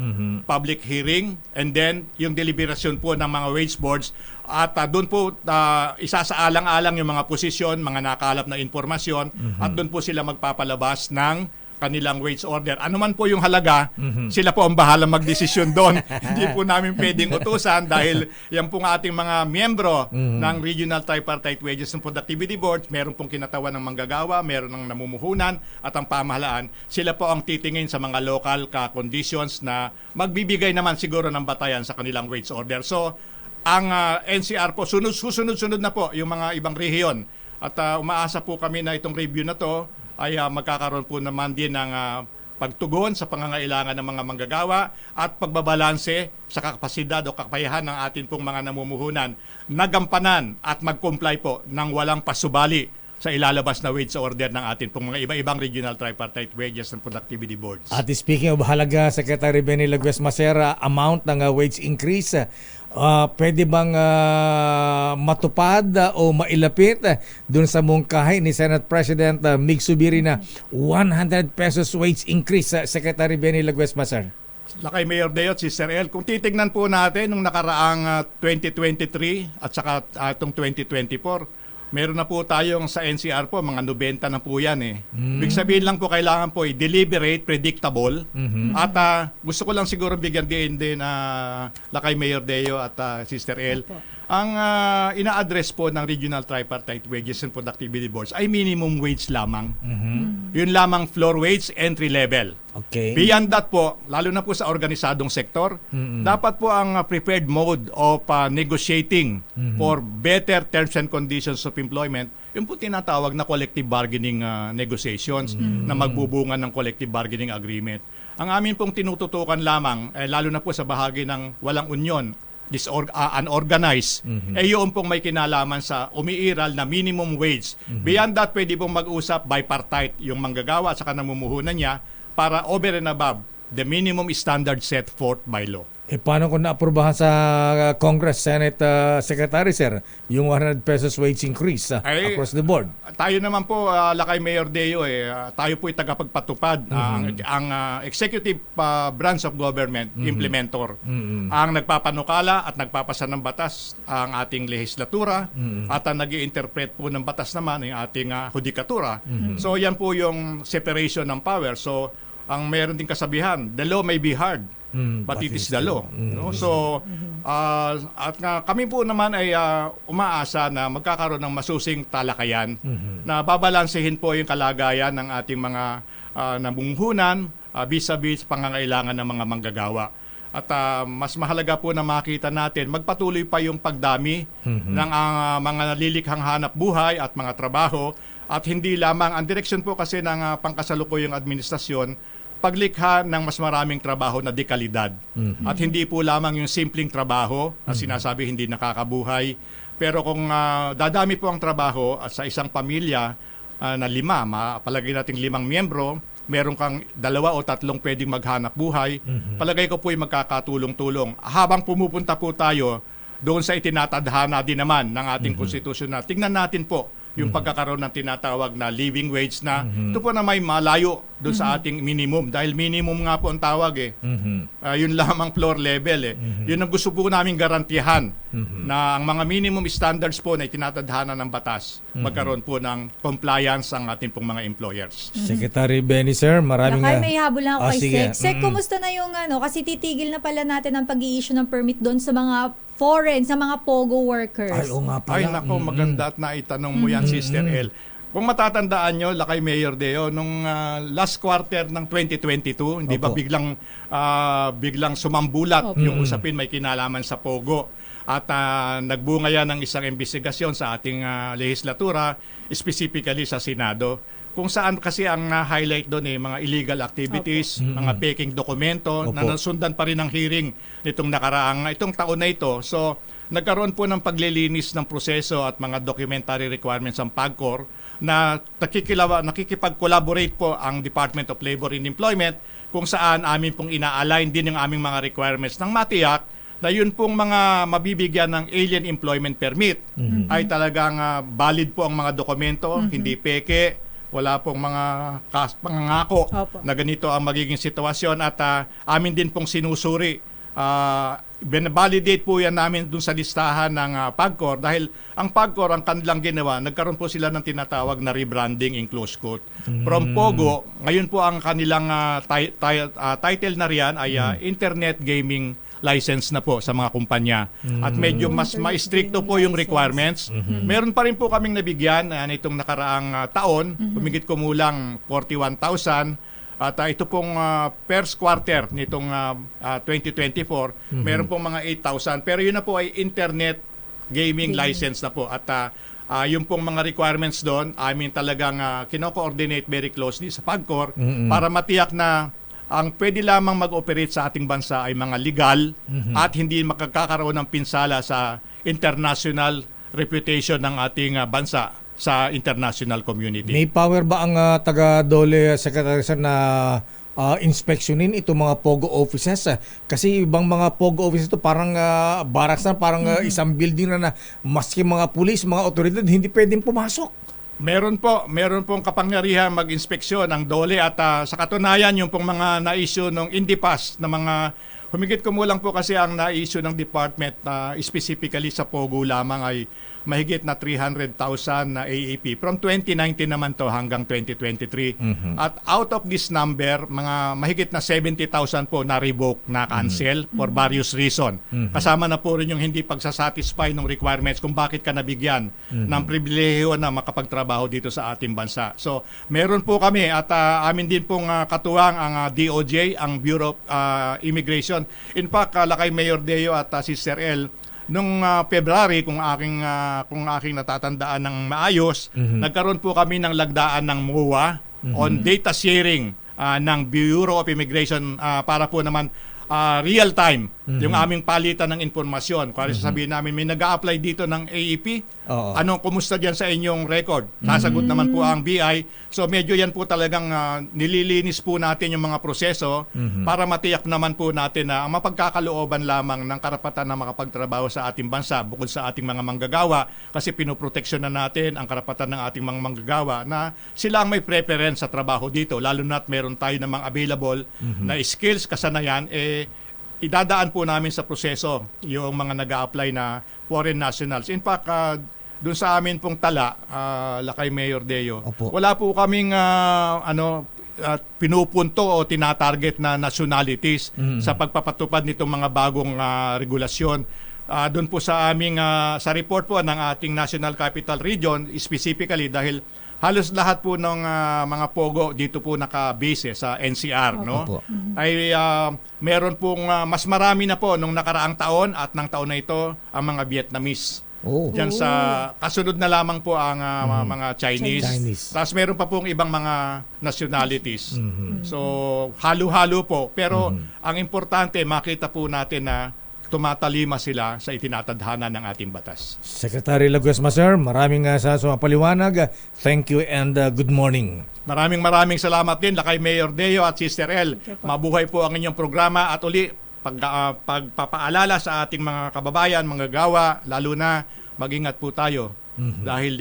public hearing, and then yung deliberation po ng mga wage boards. At doon po isasaalang-alang yung mga posisyon, mga nakalap na informasyon, at doon po sila magpapalabas ng kanilang wage order. Ano man po yung halaga, sila po ang bahala magdesisyon doon. Hindi po namin pwedeng utusan dahil yan pong ating mga miyembro ng Regional Tripartite Wages and Productivity Board, meron pong kinatawan ng manggagawa, meron ng namumuhunan at ang pamahalaan. Sila po ang titingin sa mga local conditions na magbibigay naman siguro ng batayan sa kanilang wage order. So, ang NCR po, susunod-sunod na po yung mga ibang rehiyon. At umaasa po kami na itong review na to ay magkakaroon po naman din ng pagtugon sa pangangailangan ng mga manggagawa at pagbabalanse sa kapasidad o kakayahan ng atin pong mga namumuhunan na gampanan at mag-comply po ng walang pasubali sa ilalabas na wage order ng atin pong mga iba-ibang Regional Tripartite Wages and Productivity Boards. At speaking of halaga, Secretary Benny Lagues Macera, amount ng wage increase, pwede bang matupad o mailapit dun sa mungkahi ni Senate President Mig Subiri na 100 pesos wage increase, Secretary Benny Lagues Macera? Lakay Mayor Deo at Sister El, kung titignan po natin nung nakaraang 2023 at saka itong 2024, meron na po tayong sa NCR po, mga 90 na po yan eh. Ibig sabihin lang po, kailangan po deliberate, predictable. At gusto ko lang siguro bigyan din Lakay Mayor Deo at Sister El. Ang ina-address po ng Regional Tripartite Wages and Productivity Boards ay minimum wage lamang. Yun lamang floor wage, entry level. Okay. Beyond that po, lalo na po sa organisadong sektor, dapat po ang prepared mode of negotiating for better terms and conditions of employment, yung po tinatawag na collective bargaining negotiations na magbubunga ng collective bargaining agreement. Ang amin pong tinututukan lamang, lalo na po sa bahagi ng walang union, unorganized, yun pong may kinalaman sa umiiral na minimum wage. Beyond that, pwede pong mag-usap bipartite yung manggagawa at saka namumuhunan niya para over and above the minimum standard set forth by law. Paano kung naaprubahan sa Congress, Senate Secretary, Sir, yung 100 pesos wage increase across the board? Tayo naman po, Lakay Mayor Deo, tayo po'y tagapagpatupad. Ang executive branch of government, implementor, ang nagpapanukala at nagpapasa ng batas ang ating lehislatura at ang nag-i-interpret po ng batas naman ang ating hudikatura. So yan po yung separation ng power. So ang meron din kasabihan, the law may be hard, but it is the law. No? So, at kami po naman ay umaasa na magkakaroon ng masusing talakayan na babalansehin po yung kalagayan ng ating mga namunghunan vis-a-vis pangangailangan ng mga manggagawa. At mas mahalaga po na makita natin, magpatuloy pa yung pagdami ng mga nalilikhang hanap buhay at mga trabaho. At hindi lamang, ang direksyon po kasi ng pangkasalukuyang administrasyon, paglikha ng mas maraming trabaho na dekalidad. At hindi po lamang yung simpleng trabaho na sinasabi hindi nakakabuhay. Pero kung dadami po ang trabaho at sa isang pamilya na 5, palagay natin 5 miyembro, meron kang 2 o 3 pwedeng maghanap buhay, palagay ko po ay magkakatulong-tulong. Habang pumupunta po tayo doon sa itinatadhana din naman ng ating konstitusyon na tingnan natin po yung pagkakaroon ng tinatawag na living wage na ito po na may malayo doon sa ating minimum. Dahil minimum nga po ang tawag yun lamang floor level Yun ang gusto po namin garantihan na ang mga minimum standards po na itinatadhana ng batas magkaroon po ng compliance ang ating pong mga employers. Secretary Benny, sir, maraming... Lakay, may habol lang ako kay sige. Sec. Sec, kumusta na yung kasi titigil na pala natin ang pag-i-issue ng permit doon sa mga foreign, sa mga POGO workers. Ay, oo nga pala. Ay, nako, maganda at naitanong mo yan, Sister El. Kung matatandaan nyo, Lakay Mayor Deo, nung last quarter ng 2022, hindi ba biglang sumambulat yung usapin may kinalaman sa POGO. At nagbunga yan ng isang investigasyon sa ating legislatura, specifically sa Senado, kung saan kasi ang highlight doon mga illegal activities, mga peking dokumento, na nasundan pa rin ang hearing nitong itong taon na ito. So, nagkaroon po ng paglilinis ng proseso at mga documentary requirements ng PAGCOR na nakikipag-collaborate po ang Department of Labor and Employment kung saan amin pong ina-align din yung aming mga requirements ng matiyak na yun pong mga mabibigyan ng alien employment permit ay talagang valid po ang mga dokumento, hindi peke, wala pong mga pangangako na ganito ang magiging sitwasyon at amin din pong sinusuri. Binabalidate po yan namin dun sa listahan ng PAGCOR dahil ang PAGCOR, ang kanilang ginawa, nagkaroon po sila ng tinatawag na rebranding in close quote. From POGO, ngayon po ang kanilang title na riyan ay Internet Gaming License na po sa mga kumpanya. At medyo mas ma-stricto po yung requirements. Meron pa rin po kaming nabigyan nitong nakaraang taon, humigit kumulang 41,000. At ito pong first quarter nitong 2024, meron pong mga 8,000. Pero yun na po ay Internet Gaming License na po. At yung pong mga requirements doon, amin talagang kino-coordinate very closely sa PAGCOR para matiyak na ang pwede lamang mag-operate sa ating bansa ay mga legal at hindi makakakaroon ng pinsala sa international reputation ng ating bansa sa international community. May power ba ang taga-DOLE, Secretary, sir, na inspeksyonin itong mga POGO offices? Kasi ibang mga POGO offices ito parang barracks na, parang isang building na maski mga pulis, mga otoridad, hindi pwedeng pumasok. Meron pong kapangyarihan mag-inspeksyon ang DOLE at sa katunayan yung pong mga na-issue ng INDIPAS na mga humigit kumulang po kasi ang na-issue ng department specifically sa POGO lamang ay mahigit na 300,000 na AAP. From 2019 naman to hanggang 2023. At out of this number, mga mahigit na 70,000 po na-revoke, na-cancel for various reason. Kasama na po rin yung hindi pagsasatisfy ng requirements kung bakit ka nabigyan ng pribilehiyo na makapagtrabaho dito sa ating bansa. So, meron po kami at amin din pong katuwang ang DOJ, ang Bureau of Immigration. In fact, Lakay Mayor Deo at Sister El, nung February, kung aking natatandaan ng maayos, nagkaroon po kami ng lagdaan ng MOA on data sharing ng Bureau of Immigration para po naman real time yung aming palitan ng informasyon. Kung sasabihin namin may nag-a-apply dito ng AEP, kumusta diyan sa inyong record? Sasagot naman po ang BI. So medyo yan po talagang nililinis po natin yung mga proseso para matiyak naman po natin na ang mapagkakalooban lamang ng karapatan na makapagtrabaho sa ating bansa bukod sa ating mga manggagawa, kasi pinoproteksyon na natin ang karapatan ng ating mga manggagawa na sila ang may preference sa trabaho dito, lalo na't meron tayo namang available na skills, kasanayan, idadaan po namin sa proseso yung mga nag-a-apply na foreign nationals. In fact, doon sa amin pong tala, Lakay Mayor Deo, wala po kaming pinupunto o tinatarget na nationalities sa pagpapatupad nitong mga bagong regulasyon. Doon po sa aming sa report po ng ating National Capital Region, specifically dahil halos lahat po ng mga pogo dito po nakabase sa NCR, no? Ay meron pong mas marami na po nung nakaraang taon at ng taon na ito ang mga Vietnamese. Diyan sa kasunod na lamang po ang mga Chinese. Tapos meron pa pong ibang mga nationalities. So halo-halo po. Pero ang importante makita po natin na tumatalima sila sa itinatadhana ng ating batas. Secretary Laguesma, sir, maraming sa paliwanag. Thank you and good morning. Maraming salamat din kay Mayor Deo at Sister El. Mabuhay po ang inyong programa at uli pagpapaalala sa ating mga kababayan, mga gawa, lalo na mag-ingat po tayo. Dahil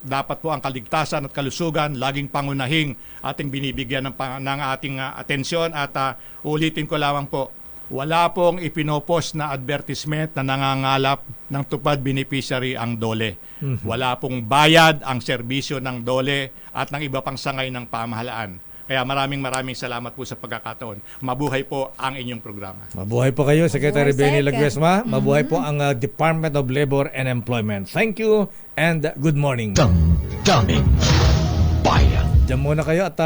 dapat po ang kaligtasan at kalusugan laging pangunahing ating binibigyan ng ating atensyon at ulitin ko lamang po, wala pong ipinopost na advertisement na nangangalap ng tupad beneficiary ang DOLE. Wala pong bayad ang serbisyo ng DOLE at ng iba pang sangay ng pamahalaan. Kaya maraming salamat po sa pagkakataon. Mabuhay po ang inyong programa. Mabuhay po kayo, Secretary Benny Laguesma. Mabuhay po ang Department of Labor and Employment. Thank you and good morning. Damdamin Bayan. Diyan muna kayo at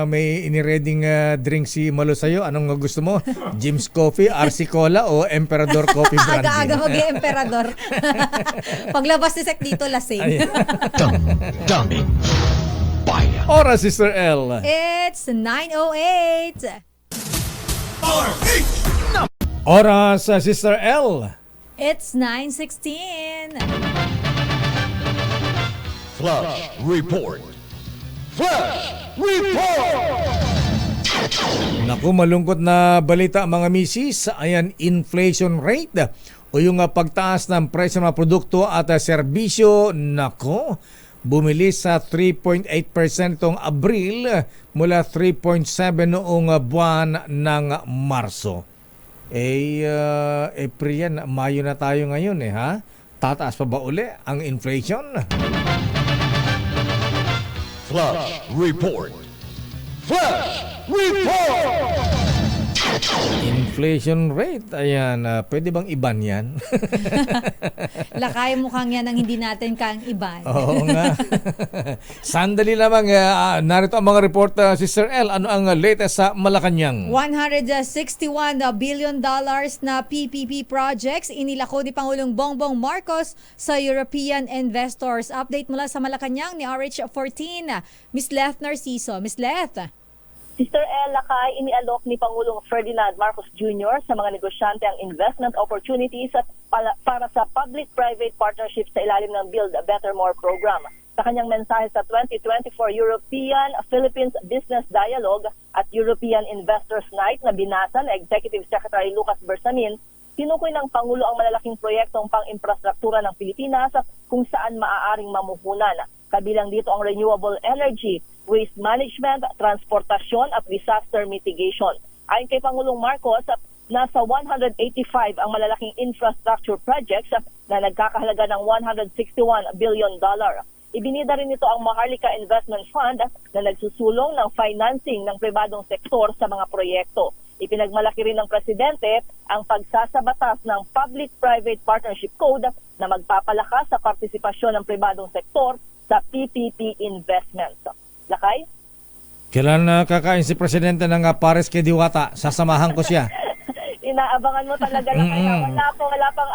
may inireading drink si Malo sa'yo. Anong gusto mo? Jim's Coffee, RC Cola o Emperador Coffee Brandy? Aga-aga mag-Emperador. Paglabas ni Sek dito, lasing. Damdamin Bayan. Oras, Sister L. It's 9:08. Oras, Sister L. It's 9:16. Flash Report. Flash Report! Naku, malungkot na balita mga misis. Ayan, inflation rate o yung pagtaas ng presyo ng produkto at serbisyo. Naku, bumili sa 3.8% itong Abril mula 3.7% noong buwan ng Marso. April yan, Mayo na tayo ngayon ha? Tataas pa ba uli ang inflation? Flash Report. Flash Report! Inflation rate, ayan, pwede bang iban yan? Lakay mukhang yan ang hindi natin kang iban. Oo nga. Sandali lamang, narito ang mga report, Sister L. Ano ang latest sa Malacanang? $161 billion na PPP projects inilako ni Pangulong Bongbong Marcos sa European investors. Update mula sa Malacanang ni RH14, Miss Leth Narciso. Miss Leth. Sister El, Lakay, inialok ni Pangulong Ferdinand Marcos Jr. sa mga negosyante ang investment opportunities at para sa public-private partnerships sa ilalim ng Build a Better More program. Sa kanyang mensahe sa 2024 European-Philippines Business Dialogue at European Investors Night na binasa na Executive Secretary Lucas Bersamin, tinukoy ng Pangulo ang malalaking proyektong pang-infrastruktura ng Pilipinas kung saan maaaring mamuhunan. Kabilang dito ang renewable energy, waste management, transportasyon at disaster mitigation. Ayon kay Pangulong Marcos, nasa 185 ang malalaking infrastructure projects na nagkakahalaga ng $161 billion. Ibinida rin ito ang Maharlika Investment Fund na nagsusulong ng financing ng pribadong sektor sa mga proyekto. Ipinagmalaki rin ng Presidente ang pagsasabatas ng Public-Private Partnership Code na magpapalakas sa partisipasyon ng pribadong sektor sa PPP investments. Lakay? Kailan kakain si Presidente ng Pares kay Diwata? Sasamahan ko siya. Inaabangan mo talaga, Lakay. Wala pang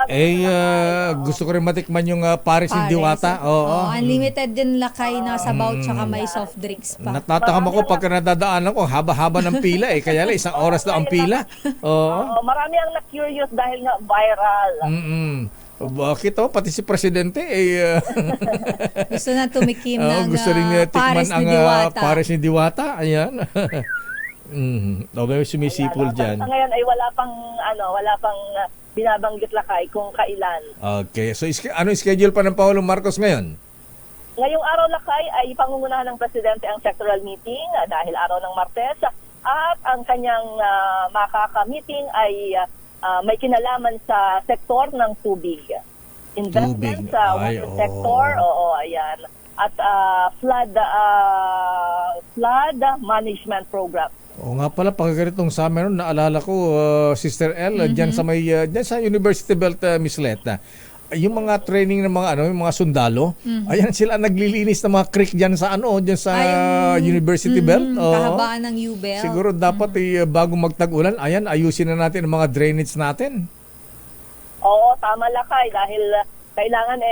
gusto ko rin matikman yung Pares ni Diwata. Oo. Unlimited din, Lakay, na sabaw tsaka may soft drinks pa. Natatakam ako pagka nadadaanan ko, haba-haba ng pila Kaya lang, isang oras na ang pila. Oo. Marami ang na-curious dahil nga viral. Bakit pati si Presidente gusto na tumikim ng gusto rin Pares tikman ni Diwata. Pares ni Diwata. Ayan. May sumisipol dyan. Sa ngayon ay wala pang binabanggit, Lakay, kung kailan. Okay. So ano schedule pa ng Pangulong Marcos ngayon? Ngayong araw, Lakay, ay pangungunahan ng Presidente ang sectoral meeting dahil araw ng Martes at ang kanyang makaka-meeting ay may kinalaman sa sektor ng tubig. Investment sa water sector, ayan. At flood flood management program. O nga pala, pagkaganitong summer, naalala ko, Sister L, dyan sa dyan sa University Belt, Miss Leta, yung mga training ng mga yung mga sundalo, ayan sila naglilinis ng mga creek diyan sa diyan sa University Belt. Kahabaan ng U-Belt. Siguro dapat bago magtag-ulan, ayan ayusin na natin ang mga drainage natin. Oo, tama Lakay, dahil kailangan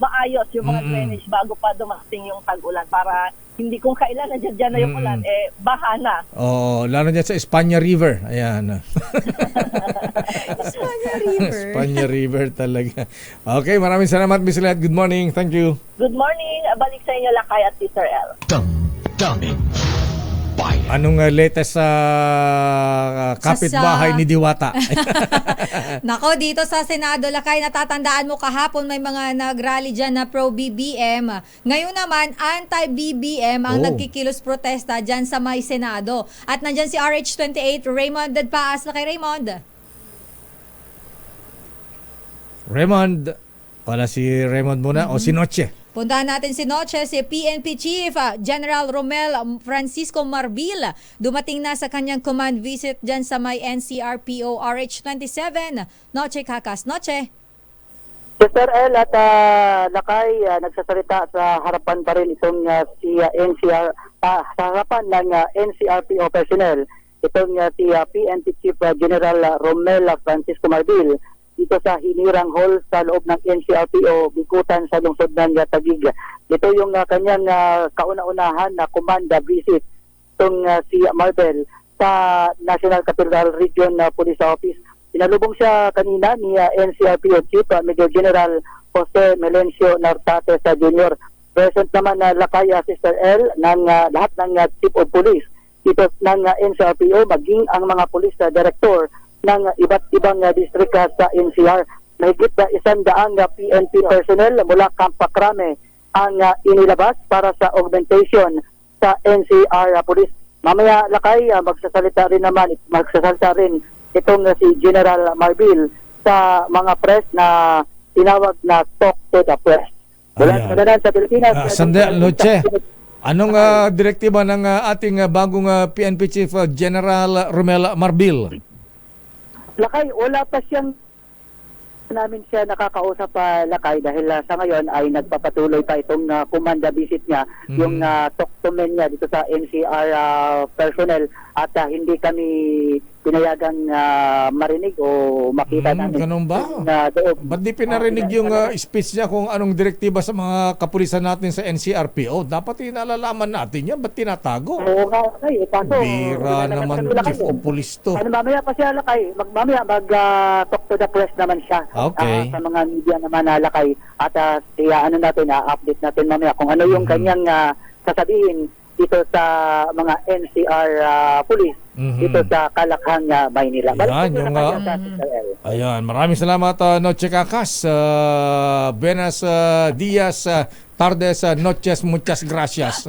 maayos yung mga drainage bago pa dumating yung tag-ulan para hindi kung kailan nandiyan na yung ulan, baha na. Oh, lalo dyan sa Espanya River. Ayan. Espanya River. Espanya River talaga. Okay, maraming salamat, Miss Let. Good morning. Thank you. Good morning. Balik sa inyo, Lakay at Sister L. Damdamin Bayan. Anong latest sa kapitbahay ni Diwata? Nako, dito sa Senado, Lakay, natatandaan mo kahapon may mga nag-rally dyan na pro-BBM. Ngayon naman, anti-BBM ang nagkikilos protesta dyan sa may Senado. At nandyan si RH28, Raymond Dadpaas. Lakay, Raymond. Raymond. Wala si Raymond muna o si Noche. Puntahan natin si Noche, si PNP Chief General Romel Francisco Marbil. Dumating na sa kanyang command visit dyan sa may NCRPO RH27. Noche Kakas. Noche. Sister L at Lakay, nagsasalita sa harapan pa rin itong si NCR, sa harapan ng NCRPO personnel, itong si PNP Chief General Romel Francisco Marbil, dito sa Hinirang Hall sa loob ng NCRPO, Bikutan sa lungsod ng Taguig. Ito yung kanyang kauna-unahan na command visit itong si Marbil sa National Capital Region Police Office. Pinalubong siya kanina ni NCRPO Chief Major General Jose Melencio Nartates Jr. Present naman na Lakay Sister L ng lahat ng Chief of Police dito ng NCRPO, maging ang mga police director ng iba't ibang district sa NCR. Mahigit na 100 PNP personnel mula Camp Crame ang inilabas para sa augmentation sa NCR Police. Mamaya, Lakay, magsasalita rin itong si General Marbil sa mga press na tinawag na Talk to the Press. Mula sa Pilipinas. Sandali, Noche. Anong direktiba ng ating bagong PNP Chief General Romel Marbil? Lakay, wala pa siyang namin siya nakakausap pa, Lakay, dahil sa ngayon ay nagpapatuloy pa itong kumanda visit niya, yung talk to men niya dito sa NCR personnel at hindi kami pinayagang marinig o makita namin. Ganun ba? Ba't di pinarinig yung speech niya kung anong direktiba sa mga kapulisan natin sa NCRPO? Dapat inalalaman natin yan. Ba't tinatago? Oo nga, Lakay. Bira naman, Chief of Police to. Mamaya pa siya, Lakay. Mamaya mag-talk to the press naman siya. Okay. Sa mga media naman, Lakay. At update natin mamaya kung ano yung kanyang sasabihin dito sa mga NCR police dito sa Kalakhang, Maynila. Ayan, maraming salamat, Noche Kakas. Buenas dias, tardes, noches, muchas gracias.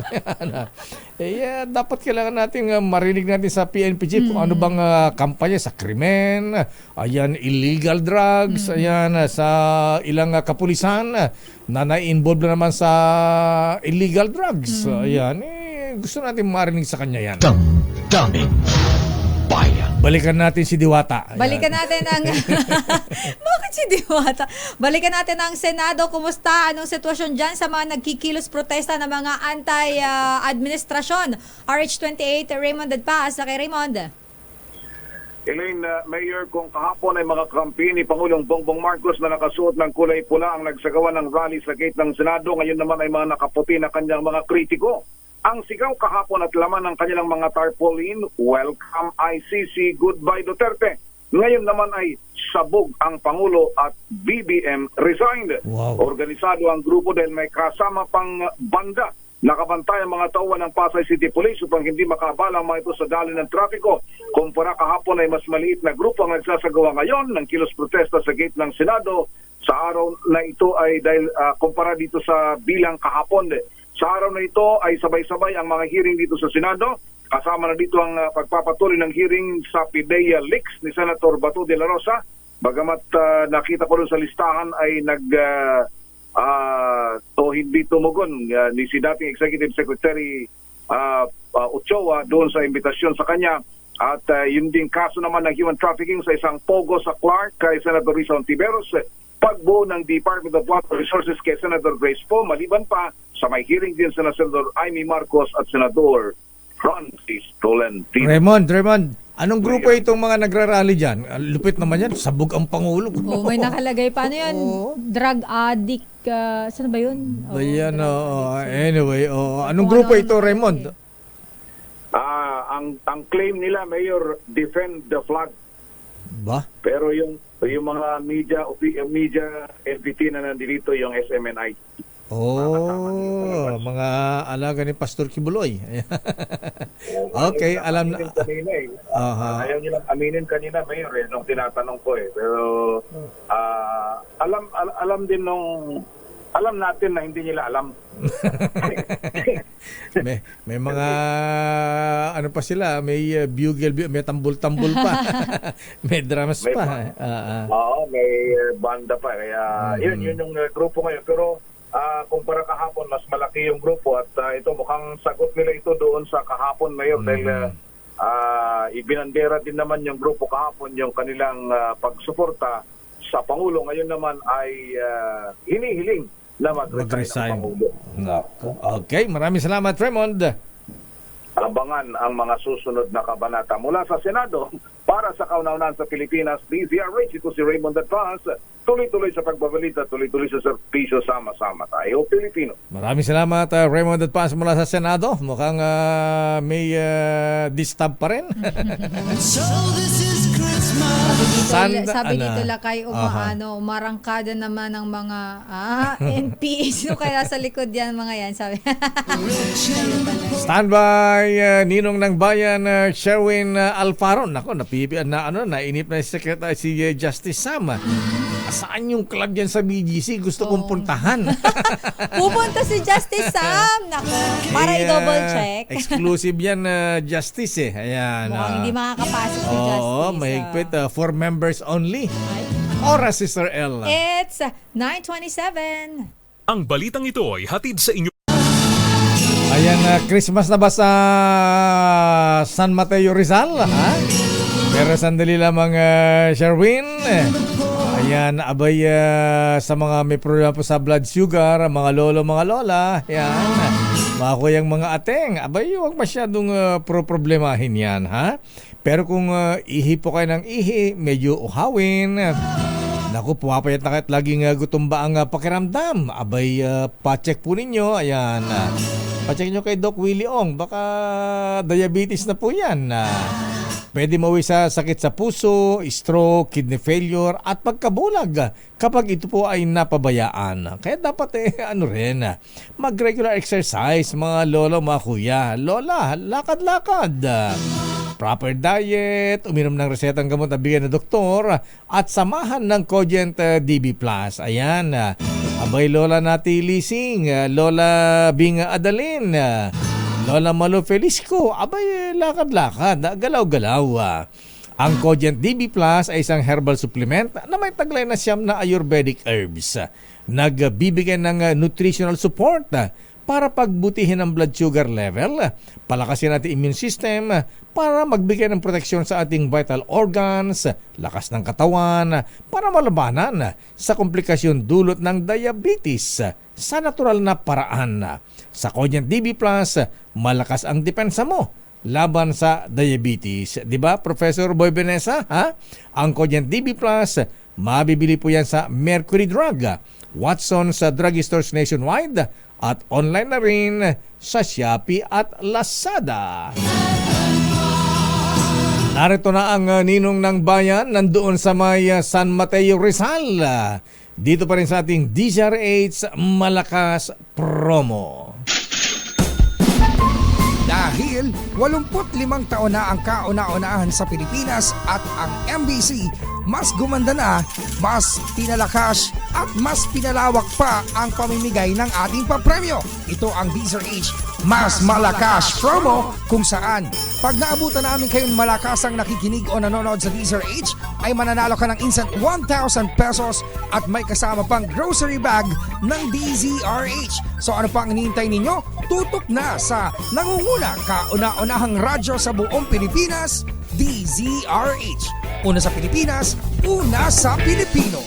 Dapat kailangan natin marinig natin sa PNPG kung ano bang kampanya sa krimen, ayan, illegal drugs, ayan, sa ilang kapulisan na na-involve na naman sa illegal drugs. Ayan, gusto natin marinig sa kanya yan. Damdamin Bayan. Balikan natin si Diwata. Ayan. Balikan natin ang... Bakit si Diwata? Balikan natin ang Senado. Kumusta? Anong sitwasyon dyan sa mga nagkikilos protesta ng mga anti-administrasyon? RH28, Raymond Dadpaas. Kay Raymond. Elaine, Mayor, kung kahapon ay mga kampi ni Pangulong Bongbong Marcos na nakasuot ng kulay pula ang nagsagawa ng rally sa gate ng Senado, ngayon naman ay mga nakaputi na kanyang mga kritiko. Ang sigaw kahapon at laman ng kanilang mga tarpaulin, welcome ICC, goodbye Duterte. Ngayon naman ay sabog ang Pangulo at BBM resigned. Wow. Organisado ang grupo dahil may kasama pang banda. Nakabantay ang mga tauhan ng Pasay City Police upang hindi makabala ang mga ito sa daloy ng trapiko. Kumpara kahapon ay mas maliit na grupo ang nagsasagawa ngayon ng kilos protesta sa gate ng Senado. Sa araw na ito ay dahil kumpara dito sa bilang kahapon. Sa araw na ito ay sabay-sabay ang mga hearing dito sa Senado. Kasama na dito ang pagpapatuloy ng hearing sa PIDEA leaks ni Senator Bato de la Rosa. Bagamat nakita ko rin sa listahan ay hindi tumugon ni si dating Executive Secretary Ochoa doon sa imbitasyon sa kanya. At yun din kaso naman ng human trafficking sa isang pogo sa Clark kay Senator Risa Ontiveros, pagbuo ng Department of Water Resources kay Senator Grace Poe, maliban pa sa may hearing din sa Senator Amy Marcos at Senator Francis Tolentino. Raymond, anong grupo itong mga nagrarally dyan? Lupit naman yan, sabog ang Pangulo. Oh, may nakalagay. Paano yan? Drug addict. Saan ba yun? Ayan, anyway, anong grupo ito, Raymond? Ang claim nila, Mayor, defend the flag. Ba? Pero yung mga media entity na nandito, yung SMNI. Mga alaga ni Pastor Kibuloy. Okay, alam na. Ayaw nilang aminin kanina, Mayor, nung tinatanong ko Pero alam natin na hindi nila alam. may mga ano pa sila, may bugle, may tambul-tambul pa. May drums pa. Oo, may banda pa. Kaya yun yung grupo ngayon. Pero kumpara kahapon, mas malaki yung grupo at ito mukhang sagot nila ito doon sa kahapon, Mayor, dahil ibinandera din naman yung grupo kahapon yung kanilang pagsuporta sa Pangulo. Ngayon naman ay hinihiling na mag-resign ng Pangulo. Okay, maraming salamat, Raymond. Abangan ang mga susunod na kabanata mula sa Senado para sa kauna-unahan sa Pilipinas. DZRH, ito si Raymond Advance. Tuloy-tuloy sa pagbabalita, tuloy-tuloy sa serbisyo, sama-sama tayo, Pilipino. Maraming salamat, Raymond Advance mula sa Senado. Mukhang may disturb pa rin. Sabi dito Lakay, umarangkada naman ng mga NPs. Kaya sa likod yan, mga yan. Sabi. Standby, Ninong ng Bayan, Sherwin Alfaro. Nako, nainip na si Justice Sam. Saan yung club yan sa BGC? Gusto kong puntahan. Pupunta si Justice Sam. Nako, para i-double check. Exclusive yan, Justice Ayan. Mukhang hindi makakapasok si Justice. Oo, mahigpit. For members only. Oras, Sister L. It's 9:27. Ang balitang ito ay hatid sa inyo. Ayan, Christmas na ba sa San Mateo Rizal? Ha? Pero sandali lamang, Sherwin. Ayan, abay sa mga may problema po sa blood sugar, mga lolo, mga lola. Ayan, mga kuyang, mga ateng. Abay, huwag masyadong problemahin yan, ha? Pero kung ihi po kayo ng ihi, medyo uhawin. Naku, pumapayat na kahit laging gutom ba ang pakiramdam. Abay, pacheck po ninyo. Ayan, pacheck nyo kay Doc Willie Ong. Baka diabetes na po yan. Pwede mawala sa sakit sa puso, stroke, kidney failure at pagkabulag kapag ito po ay napabayaan. Kaya dapat mag-regular exercise, mga lolo, mga kuya. Lola, lakad-lakad. Proper diet, uminom ng resetang gamot na bigyan ng doktor at samahan ng Cogent DB+. Ayan. Abay, Lola Nati Lising, Lola Bing Adalin, Lola Malo Felisco, abay, lakad-lakad, galaw-galaw. Ang Cogent DB Plus ay isang herbal supplement na may taglay na siyam na Ayurvedic herbs. Nagbibigay ng nutritional support para pagbutihin ang blood sugar level, palakasin natin immune system, para magbigay ng proteksyon sa ating vital organs, lakas ng katawan, para malabanan sa komplikasyon dulot ng diabetes sa natural na paraan. Sa Cogent DB Plus, malakas ang depensa mo laban sa diabetes. Di ba, Professor Boy Benessa? Ha? Ang Cogent DB Plus, mabibili po yan sa Mercury Drug, Watson's drugstores nationwide, at online na rin sa Shopee at Lazada. Narito na ang Ninong ng Bayan, nandoon sa may San Mateo Rizal. Dito pa rin sa ating DZRH Malakas Promo. Dahil 85 taon na ang kauna-unahan sa Pilipinas at ang MBC mas gumanda na, mas pinalakas at mas pinalawak pa ang pamimigay ng ating papremyo. Ito ang DZRH Mas Malakas promo kung saan pag naabutan namin kayong malakasang nakikinig o nanonood sa DZRH ay mananalo ka ng instant 1,000 pesos at may kasama pang grocery bag ng DZRH. So ano pa ang hinihintay ninyo? Tutok na sa nangunguna kauna-unahang radyo sa buong Pilipinas, DZRH. Una sa Pilipinas, una sa Pilipino.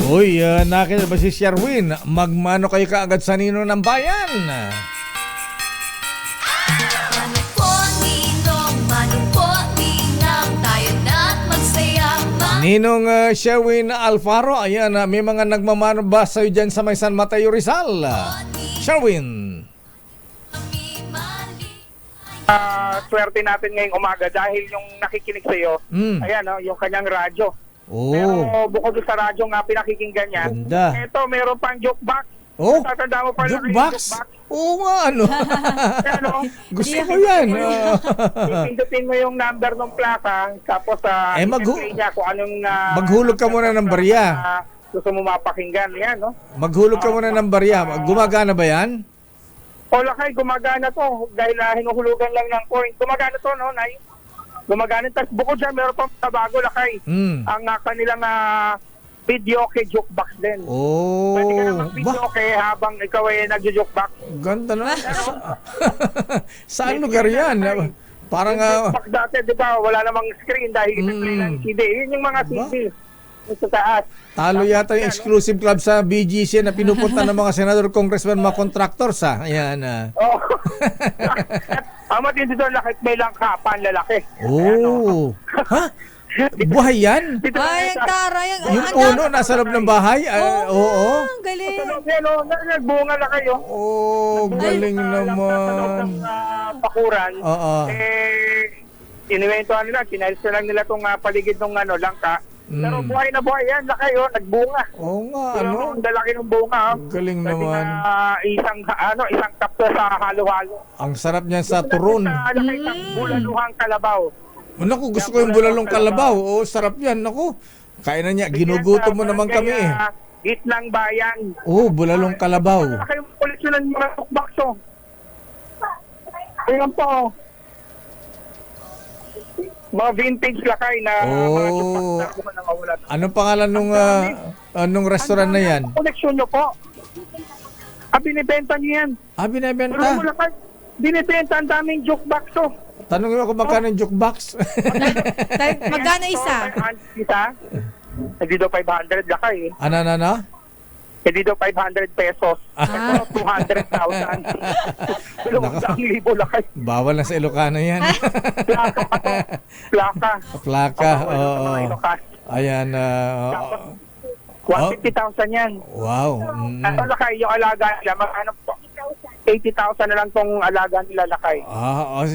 Uy, nakita ba si Sherwin? Magmano kayo kaagad sa Ninong ng Bayan? Ninong Sherwin Alfaro, ayan, may mga nagmamano ba sa'yo dyan sa may San Mateo Rizal? Sherwin. Swerte natin ngayong umaga dahil yung nakikinig sa'yo, ayan, yung kanyang radyo. Oh. Pero bukod sa radyo nga pinakikinggan niya, ganda. Ito, meron pang jukebox. Oh, tatanda mo pa jukebox? Oo nga, ano. Gusto ko yan. Pindutin mo yung number ng plaka, tapos i-play niya kung anong... maghulog ka muna ng barya. Gusto mo mapakinggan, yan, no? Maghulog ka muna ng barya. Gumagana ba yan? O, Lakay, gumagana to. Dahil hinuhulugan lang ng coin. Gumagana to, no, Nay? Gumagana. Tapos bukod dyan, meron pang bago, Lakay. Ang kanilang video kay jukebox din. Oh. Pwede ka naman video kay habang ikaw ay nagjo-jukebox. Ganda na. Saan lugar yan? Parang... jukebox dati, di ba? Wala namang screen dahil i-play lang CD. Yun yung mga CD. Sa taas. Talo yata yung exclusive club sa BGC na pinupunta ng mga senador, congressman, mga contractors, ha? Ayan. Oo. Ang matindi doon, may langkapan, lalaki. Oh. Ha? Buhay yan? Ay, ang taray. Yung puno nasa loob ng bahay? Oo. Ang galing. Nagbunga na kayo. Oh, galing naman. Pakuran. Oo. Iniwentuhan nila, kinalis na lang nila itong paligid ng langka. Pero buhay na buhay yan, kayo, nagbunga. Oo nga, Ang dalaki ng bunga. Galing naman. Isang kapto sa halo-halo. Ang sarap niyan sa turon. Bulaluhang kalabaw. Naku, gusto ko yung bulalong kalabaw. Oo, sarap yan. Naku, kainan niya. Ginugutom mo naman kami eh. Gitnang bayan. Oo, bulalong kalabaw. Kayong koleksyonan ng mga tukbakso. Ayan po. Mga vintage lakay na mga tukbakso na nakawala. Anong pangalan nung restaurant na yan? Koleksyon nyo po. Binibenta nyo yan. Binibenta? Binibenta ang daming jukeboxo. Tanongin mo kung magkano yung jukebox. Magkano isa? Isa? Hindi daw 500 lakay. Ano? Hindi daw 500 pesos. Ito 200,000. 200,000 lakay. Bawal na sa Ilocano yan. Plaka. Oo. Ayan. 150,000 yan. Wow. Ito lakay, yung alaga nila, magkano po? 80,000 na lang tong alaga nila lakay.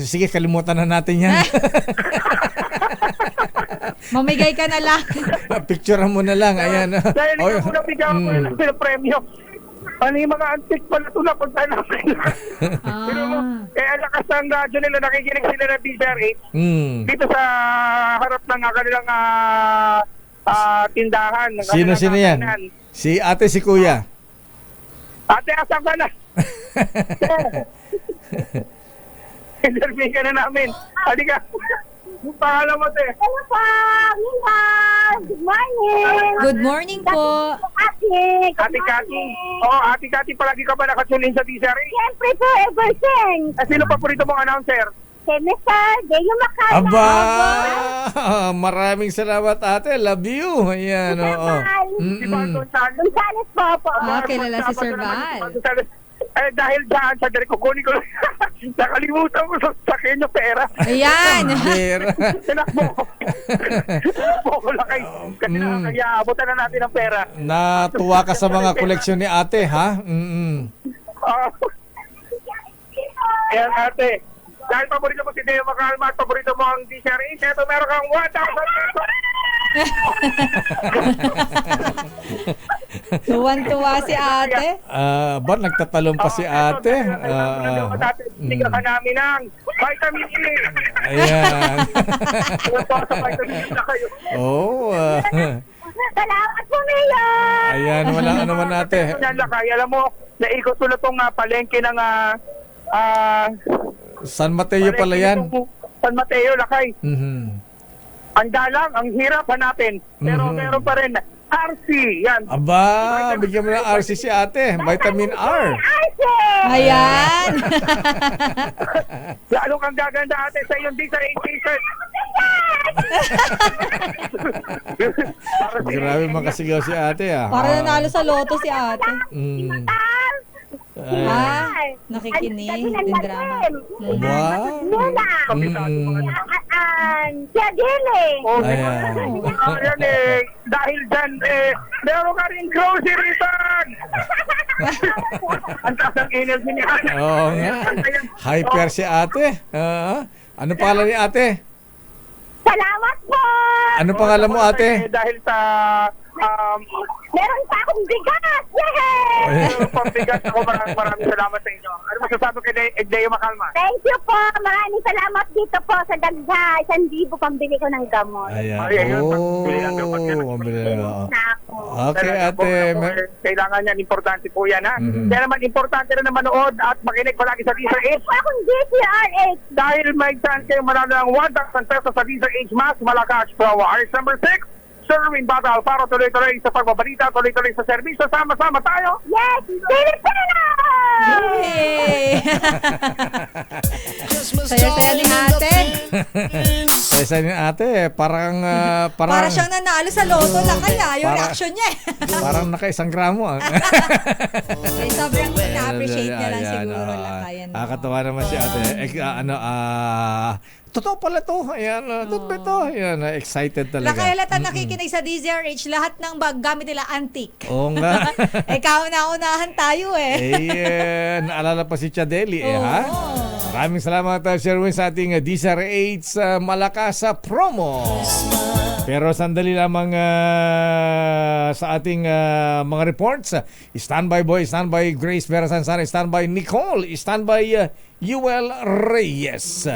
Sige, kalimutan na natin yan. Mamigay ka na lang. Picturean mo na lang. Ayan. Dahil ikaw muna bigyan ko ng premyo. Ano yung mga antique pala ito na pagka namin. Pero ang lakas ng radyo nila, nakikinig sila ng DZRH. Dito sa harap ng kanilang tindahan. Sino yan? Si ate, si kuya? Ate, asan ka na? Interview ka na namin. Halika. Yung pangalan mo, te. Hello po. Good morning. Good morning po. Ate Kati. Oo, Ate Kati, palagi ka ba nakatulin sa DZRH? Siyempre po, ever since. Sino paborito mong announcer? Si Mr. Deo Macala. Aba! Maraming salamat, ate. Love you. Ayan, oo. Si Val Gonzales po. Kilala si Sir Val. Dahil dyan, sa direct kukunin ko, nakalimutan ko sa sakin yung pera. Ayan. Pera. Tinakbo ko lang kayo. Kasi kaya abutan na natin ang pera. Natuwa ka sa mga koleksyon ni ate, ha? Ayan, ate. Dahil paborito mo si Deo Macalma at paborito mo ang DZRH, eto meron kang 1,000 pesos. Tuwan-tuwa si ate. Ba't nagtatalon pa si ate? Tingnan ka namin ng vitamin E. Ayan. Sa vitamin E na kayo. Salamat po, Mayor. Ayan, walang ano man ate. Alam mo, naikot ko na itong palengke ng San Mateo pala yan. San Mateo, Lakay. Mhm. Ang dalang, ang hirap hanapin. Pero meron pa rin, RC, yan. Aba, bigyan mo ng RC si ate. Vitamin R. Ayan. Lalo kang gaganda ate sa iyong Disa 8 t-shirt. Grabe makasigaw si ate ah. Para nanalo sa loto si ate. Mm. Nakikinig din drama. Wow. Siya Dili. Ayan. Ayan dahil dyan, meron ka rin grocery bag. Ang taas ng energy niya. Oo nga. Hyper si ate. Ano pangalan ni ate? Salamat po. Ano pangalan mo ate? Dahil sa meron pa akong bigas. Yay! meron pang bigas ako. Maraming salamat sa inyo. Ano masasabi kay Deo Macalma? Thank you po. Maraming salamat dito po sa dagda. 1,000 pambili ko ng gamot. Ayan. Pambili ng gamot. Pambili ng gamot. Nako. Okay ate. Kailangan yan. Importante po yan ha. Kaya naman importante rin na manood at makinig palagi sa DZRH. Akong DZRH. Dahil may chance kayo manalo ng 1,000 pesos sa DZRH Mas Malakas Pro Wars. Number 6. Serving battle para tuloy-tuloy sa pagbabalita, tuloy-tuloy sa serbisyo. Sama-sama tayo. Yes! Filipino! Yay! Saya-saya ni ate. Saya-saya ni ate. Parang... Para siyang nanalo sa loto lang kaya yung reaction niya. Parang naka-1 gramo ah. Sobrang na-appreciate niya lang siguro lang kaya. Nakakatawa naman si ate. Totoo pala to. Ayan, totoo ito. Ayan, excited talaga. Nakailata nakikinig sa DZRH, lahat ng gamit nila antique. Oo nga. Kauna-unahan tayo naalala pa si Chadeli ha? Maraming salamat Sherwin sa ating DZRH Malakas promo. Pero sandali lamang sa ating mga reports. Standby Boy, standby Grace Vera Sansana, standby Nicole, standby Yuel Reyes.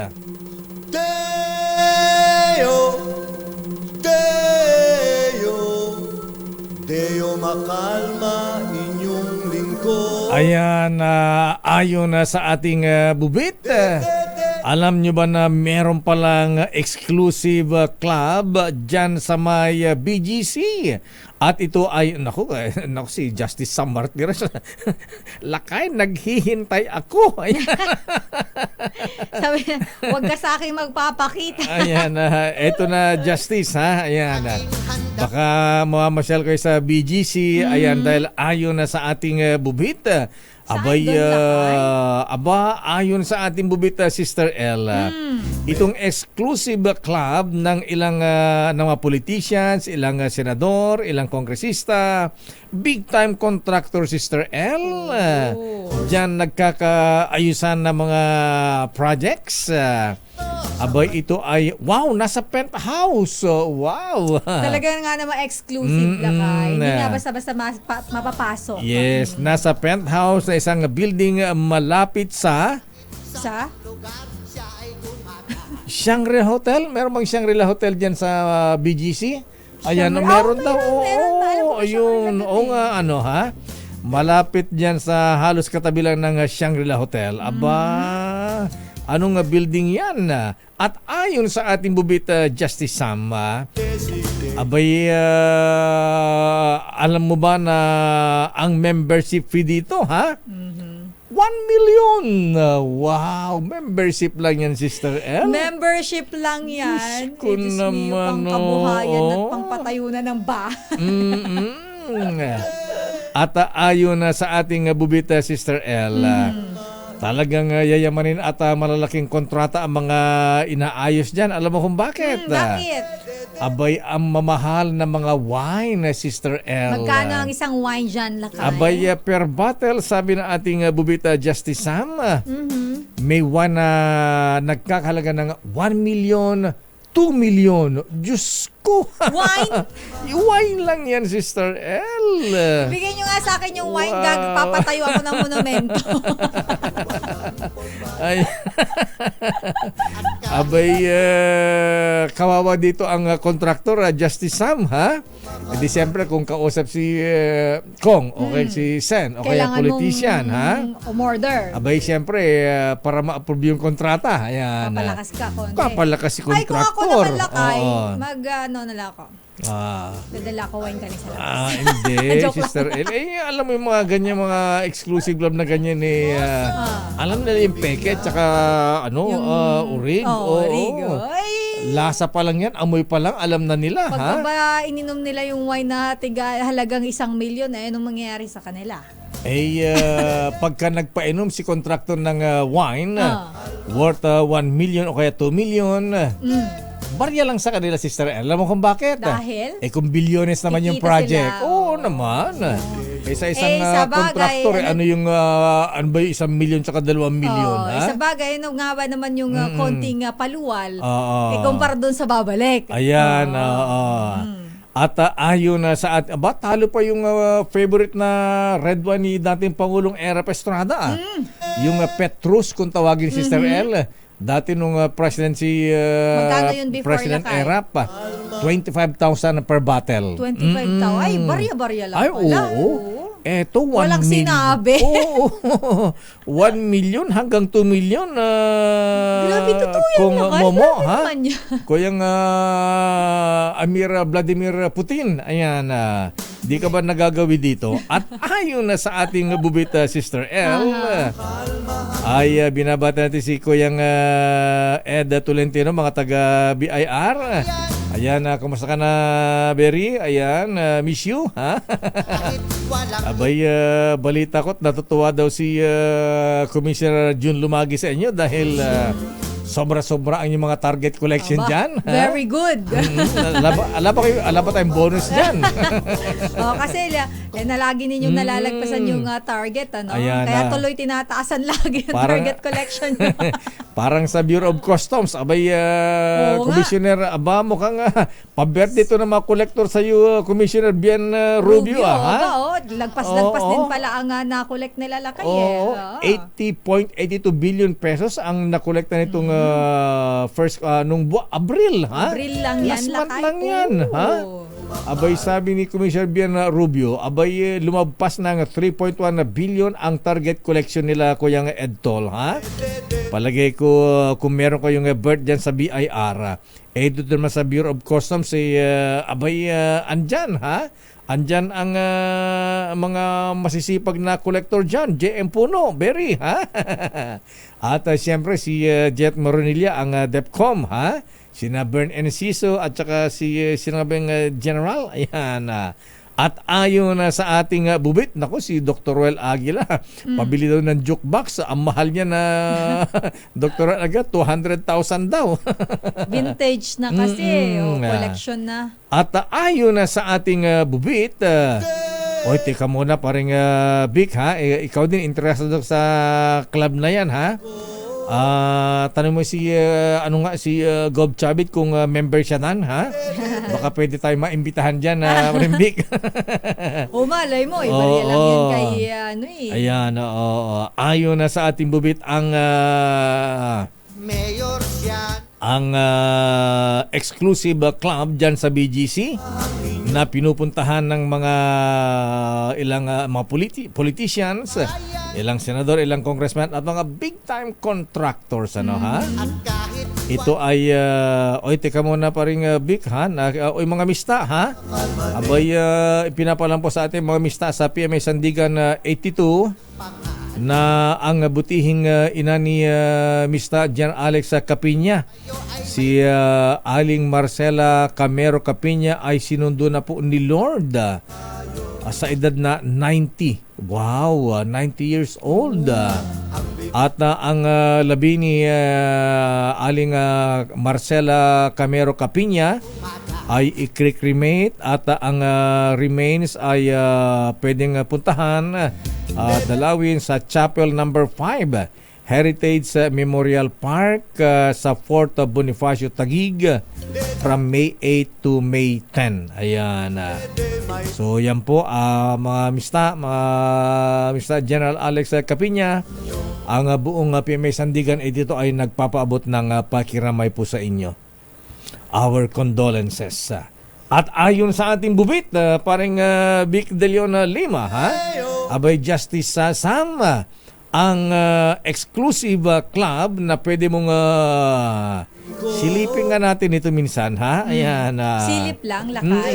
Deo Macalma, inyong lingkod. Ayan, ayon sa ating bubit. Alam nyo ba na meron palang exclusive club dyan sa may BGC? At ito ay, naku si Justice Sam Martires. Lakay, naghihintay ako. Sabi niya, huwag ka sa akin magpapakita. Ayan, ito na Justice ha. Ayan, baka mamamasyal kayo sa BGC. Ayan, dahil ayon na sa ating bubit. Abay, ayon sa ating bubit, Sister L, itong exclusive club ng ilang mga politicians, ilang senador, ilang kongresista, big time contractor, Sister L, dyan nagkakaayusan ng mga projects. Abay, ito ay, wow, nasa penthouse. Wow. Talaga nga naman exclusive lakay. Hindi nga basta-basta mapapasok. Yes, nasa penthouse na isang building malapit sa Shangri-La Hotel. Meron bang Shangri-La Hotel dyan sa BGC? Ayan, meron daw. Oo, ayun. Oo nga, malapit dyan sa halos katabi lang ng Shangri-La Hotel. Aba, anong building yan? At ayon sa ating bubit, Justice Sam, abay, alam mo ba na ang membership fee dito, ha? 1 million! Wow! Membership lang yan, Sister L. Membership lang yan. Ko naman, pang kabuhayan at pangpatayo na ng bahay. At ayon sa ating bubit, Sister L, talagang yayamanin at malalaking kontrata ang mga inaayos dyan. Alam mo kung bakit? Bakit? Abay, ang mamahal na mga wine, Sister L. Magkano ang isang wine dyan, lakay? Abay, per bottle, sabi na ating bubita Justice Sam, may wine na nagkakahalaga ng 1 million, 2 million. Diyos ko! Wine? Wine lang yan, Sister L. Bigyan nyo nga sa akin yung wine gag. Papatayo ako ng monumento. Abay, kawawa dito ang kontraktor, Justice Sam, ha? Di siyempre kung kausap si Kong, okay, si Sen, o kaya politician, ha? Umorder. Abay, siyempre, para ma-approve yung kontrata. Ayan. Papalakas ka konti. Papalakas si kontraktor. Ay, kung ako naman lakay, Oo. na lang ako. Ah. Dadala ko wine ka sa labas. Hindi, Joke Sister lang. El. Alam mo yung mga ganyan, mga exclusive love na ganyan alam nila yung peke at saka urig. Urig. Lasa pa lang yan, amoy pa lang, alam na nila. Pag ba ininom nila yung wine na halagang 1 million, anong mangyayari sa kanila? Pagka nagpainom si kontraktor ng wine worth 1 million o kaya 2 million, barya lang sa kanila, Sister El. Alam mo kung bakit? Dahil? Kung bilyones naman yung Kikita project. sila. Oo naman. Sa isang sa bagay, kontraktor, ano yung, ano ba yung 1 million tsaka 2 million? Sa bagay, nga ba naman yung konting paluwal, kumpara doon sa babalik. Ayan, At ayon sa talo pa yung favorite na red one ni dating Pangulong Erap Estrada. Yung Petrus, kung tawagin Sister El. Dati nung presidency, President Erap, 25,000 per bottle. 25,000? Ay, barya-barya lang pala. Oo. Eto, 1 Walang sinabi. Oo. 1 million hanggang 2 million. Grabe, totoo yan kung naman. Momo, Grabe ha? naman yan. Kuyang Vladimir Putin. Ayan, di ka ba nagagawi dito? At ayon na sa ating bubit, Sister El, ay binabati natin si Kuyang Ed Tolentino, mga taga BIR. Ayan, kumusta ka na, Berry? Ayan, miss you, ha? Abay, balita ko't natutuwa daw si Commissioner June Lumagi sa inyo dahil sobra-sobra ang yung mga target collection dyan. Very good. Ala ba tayong bonus dyan? Kasi lagi ninyong nalalagpasan yung target. Ayan, kaya tuloy tinataasan lagi yung target collection nyo. Parang sa Bureau of Customs, abay, Commissioner, mukhang pa-birthday ito ng mga collector sa iyo, Commissioner Bien Rubio. Lagpas-lagpas din pala ang na-collect nila lakay. 80.82 billion pesos ang nakolekta nitong first nung Abril, ha? Abril lang yan, last month lang yan, ha? Abay, sabi ni Commissioner Bien Rubio, abay, lumabas ng 3.1 billion ang target collection nila, Kuyang Edtol, ha? Palagay ko, kung meron kayong birth dyan sa BIR, doon naman sa Bureau of Customs, abay, andyan, ha? Andyan ang mga masisipag na collector dyan, JM Puno, Berry, ha? At siyempre si Jet Moronilla, ang DEPCOM, ha? Sina Bern Enciso at saka si sinabing General, ayan. At ayon sa ating bubit, nako, si Dr. Ruel Aguila, pabili daw ng jukebox. Ang mahal niya na Dr. Ruel Aguila, 200,000 daw. Vintage na kasi, collection na. At ayon sa ating bubit, teka muna, paring Vic, ha? Ikaw din interesado sa club na yan, ha? Tanong mo si Gob Chavit kung member siya nan, ha? Baka pwede tayo maimbitahan diyan na Marimbik. Malay mo, ibarya lang yun kay Ayan, ayon na sa ating bubit ang exclusive club diyan sa BGC na pinupuntahan ng mga ilang mga politicians, ilang senador, ilang congressman at mga big time contractors, ha? Ito ay teka muna pa rin, Vic, ha? Mga mista, ha? Abay, pinapalampo sa atin mga mista sa PMA Sandigan 82 na ang butihing ina ni Mista Jan Alex Capiña, si Aling Marcela Camero Capiña, ay sinundo na po ni Lord sa edad na 90. Wow, 90 years old. At ang labi ni Aling Marcela Camero Capiña ay i-cremate at ang remains ay pwedeng puntahan, dalawin sa Chapel number 5 Heritage Memorial Park sa Fort Bonifacio, Taguig from May 8 to May 10. Ayan. So yan po, mga mista General Alex Capiña, ang buong PMA Sandigan dito ay nagpapaabot ng pakiramay po sa inyo. Our condolences. At ayon sa ating bubit, parang Vic De Leon Lima, abay Justice Sam, ang exclusive club na pwede mong silipin nga natin ito minsan, ha? Ayan. Silip lang, lakay.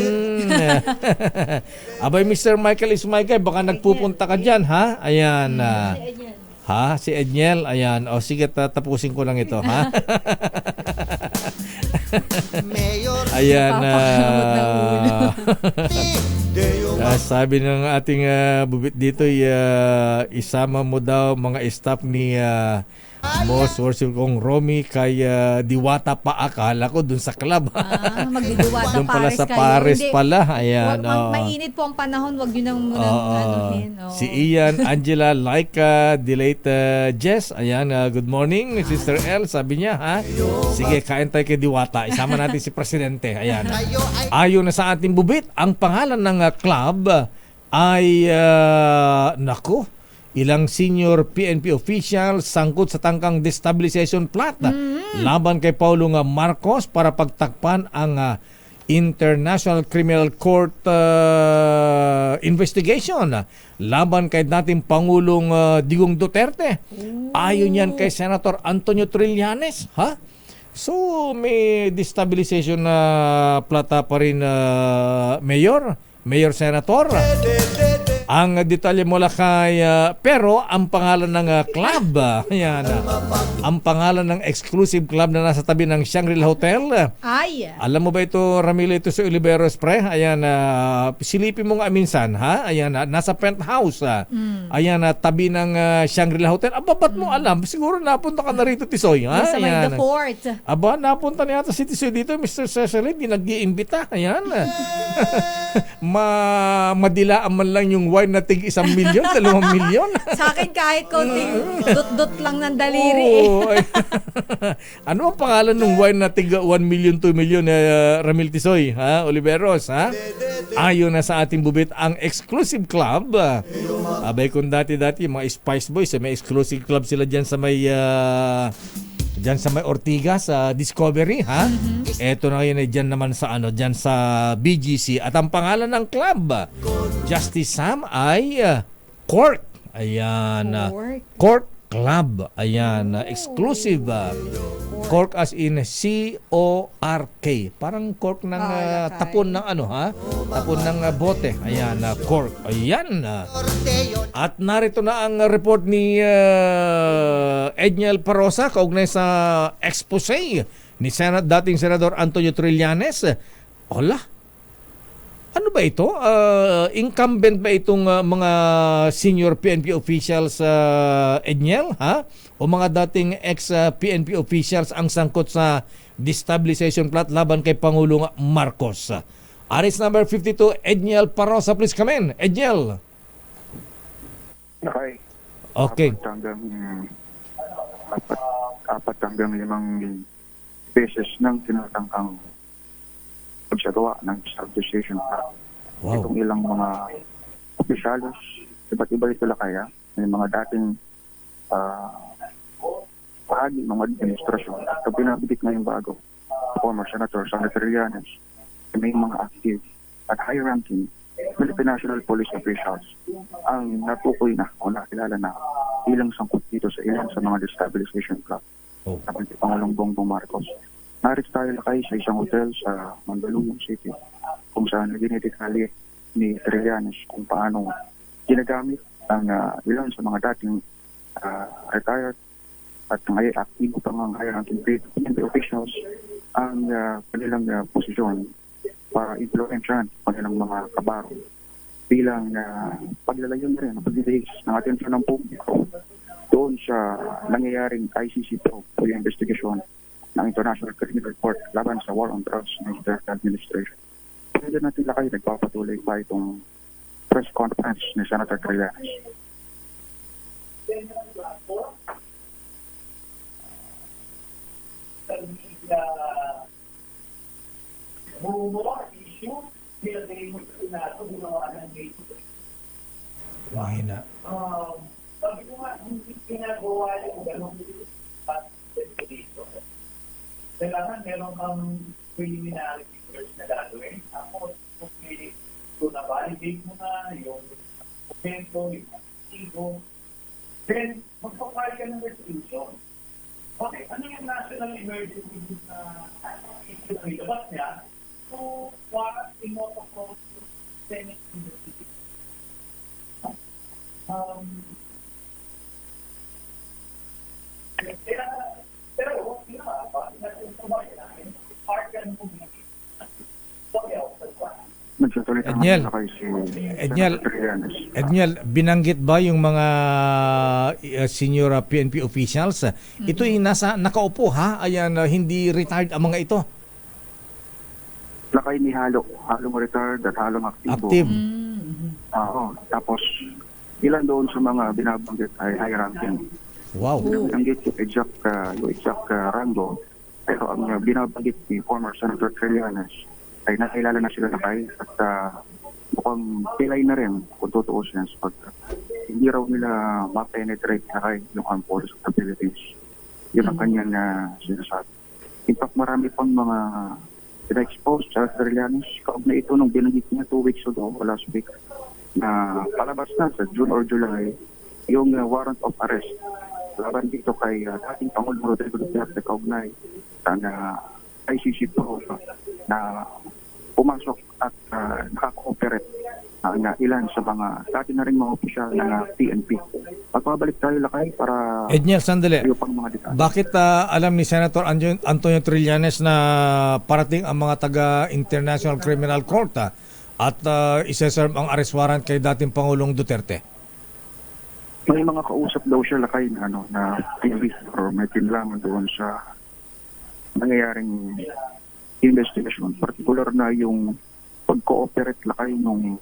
Abay, Mr. Michael Ismaykay, baka nagpupunta ka dyan, ha? Ayan. Si Edniel. Ayan. O, sige, tapusin ko lang ito, ha? Ayan. Sabi ng ating bubit dito, isama mo daw mga staff ni Most Worship kong Romy kay Diwata pa, akala ko dun sa club. Magdidiwata dun pala Paris sa kayo. Paris Hindi. pala. Ayan. Mainit po ang panahon, wag yun nang anuhin. Si Ian, Angela, Laika, Delate, Jess. Ayan, good morning, Sister L. Sabi niya, ha? Sige, kain tayo kay Diwata. Isama natin si Presidente. Ayan. Ayon na sa ating bubit, ang pangalan ng club ay, naku, ilang senior PNP officials sangkot sa tangkang destabilization plot laban kay Paulong Marcos para pagtakpan ang International Criminal Court investigation laban kay dating Pangulong Digong Duterte. Ayon yan kay Senator Antonio Trillanes. So may destabilization na plata pa rin, Mayor Senator. Ang detalye mula kay pero ang pangalan ng club, ayan, ang pangalan ng exclusive club na nasa tabi ng Shangri-La Hotel. Alam mo ba ito, Ramilo, ito sa Oliveros, pre? Ayan, silipin mo nga minsan, ha? Ayan, nasa penthouse. Ayan, tabi ng Shangri-La Hotel. Aba, ba't mo alam? Siguro napunta ka na rito, Tisoy. Ha? Sa may the fort. Aba, napunta na yata si Tisoy dito, Mr. Cecily. Di nag-iimbita. Ayan. Madilaan man lang yung wine na tig 1 milyon, 2 milyon. Sa akin kahit konting dot-dot lang ng daliri. Ano ang pangalan ng wine na tig 1 million, 2 million, Ramil Tisoy, ha? Oliveros, ha? Ayon na sa ating bubit, ang exclusive club. Abay kung dati-dati mga Spice Boys, may exclusive club sila dyan sa may dyan sa may Ortigas sa Discovery, ha? Eto na yun, dyan naman sa dyan sa BGC. At ang pangalan ng club, Justice Sam, ay Court. Ayan, Court Club. Ayan, exclusive. Cork as in C-O-R-K. Parang cork ng tapon ng tapon ng bote. Ayan, cork. Ayan. At narito na ang report ni Edniel Parosa kaugnay sa expose ni dating Senador Antonio Trillanes. Hola. Ano ba ito? Incumbent ba itong mga senior PNP officials, Edniel, ha? O mga dating ex-PNP officials ang sangkot sa destabilization plot laban kay Pangulong Marcos? Aris number 52, Edniel Parosa, please come in. Edniel. Okay. Apat hanggang 5 beses ng tinatangkang pagsagawa ng destabilization plot. Itong ilang mga opisyalos, iba't iba ito kaya, may mga dating bahagi ng administrasyon at pinabigit ngayong bago, former Senator Trillanes, may mga active at high-ranking Philippine National Police officials ang natukoy na o nakilala na ilang sangkot dito sa ilang sa mga destabilization plot ng Pangulong Bongbong Marcos. Narito tayo lakay sa isang hotel sa Mandaluyong City kung saan dinidekali ni Trillanes kung paano ginagamit ang ilan sa mga dating retired at ngayon aktibo pang ang high-ranking PNP officials ang kanilang posisyon para influensyahan kanilang mga kabaro bilang paglalayon rin ang pagdidihis ng atensyon ng publiko doon sa nangyayaring ICC probe o yung investigation ng International Criminal Court laban sa war on drugs ng Duterte administration. Pwede natin lakay nagpapatuloy pa itong press conference ni Senator Trillanes. Mahina. ginagawa yung ganong investigation, kailangan meron kang preliminary research na gagawin. Tapos, kung na-validate mo na yung dokumento, yung archivo, then magpapahal ka ng resolution. Okay, ano yung national emergency na issue na ilabas niya? So, warrant pinotocol to Senate investigation. Pero, Edniel, binanggit ba yung mga senior PNP officials? Ito ay nakaupo ha? Ayan, hindi retired ang mga ito. Lakay ni halong retired at halong aktibo. Tapos ilan doon sa mga binabanggit ay high ranking. Wow. Binanggit yung exact rango, pero ang binabanggit ni former Senator Trillanes ay nakilala na sila Lakay at mukhang pilay na rin kung totoo siya sapagkat hindi raw nila ma-penetrate Lakay yung armed forces of the Philippines. Yun ang kanyang sinasabi. In fact, marami pang mga pina-expose sa Trillanes. Kaugnay ito nung binanggit niya 2 weeks ago o last week na palabas na sa June or July yung warrant of arrest laban dito kay dating Pangulong Rodrigo Duterte kaugnay na ICC probe na pumasok at nakaka-operate na ilan sa mga dati na rin mga opisyal ng PNP. Pagpabalik tayo Lakay para Edniel, sandali. Bakit alam ni Senator Antonio Trillanes na parating ang mga taga-International Criminal Court at isa-serve ang arrest warrant kay dating Pangulong Duterte? May mga kausap daw siya Lakay na TV or may tinlangan doon sa nangyayaring investigation. Particular na yung pag-cooperate Lakay nung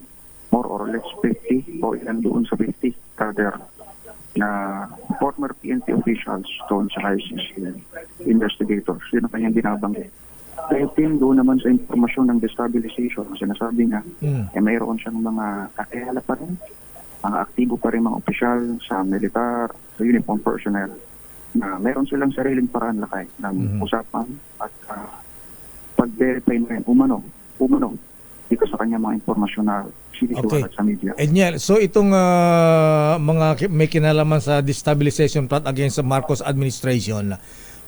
more or less 50 o ilan doon sa 50 rather na former PNP officials doon sa ICC investigators. Yun ang kanyang binabanggit. Kaya doon naman sa informasyon ng destabilization, sinasabi niya, mayroon siyang mga kakilala pa rin, mga aktibo pa rin mga opisyal sa militar, sa uniform personnel, na mayroon silang sariling paraan Lakay ng usapan at pag-verify na rin umano dito sa kanya mga informasyon na sinisiwalat sa media. Edniel, so itong mga may kinalaman sa destabilization plot against the Marcos administration,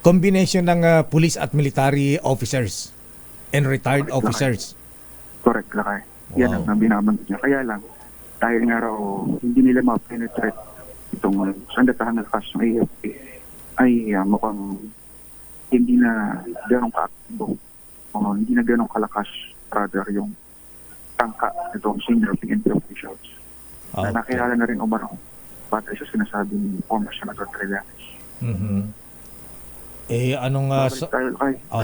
combination ng police at military officers and retired officers. Correct, Lakay. Yan ang binabanggit niya. Kaya lang, dahil nga raw hindi nila ma-penetrate itong sandatahan ng lakas ng AFP ay mukhang hindi na ganong kaaktibo o hindi na ganong kalakas rather yung tangka itong senior PNP officials na nakilala na rin umano batay sa sinasabi ni former Senator Trillanes.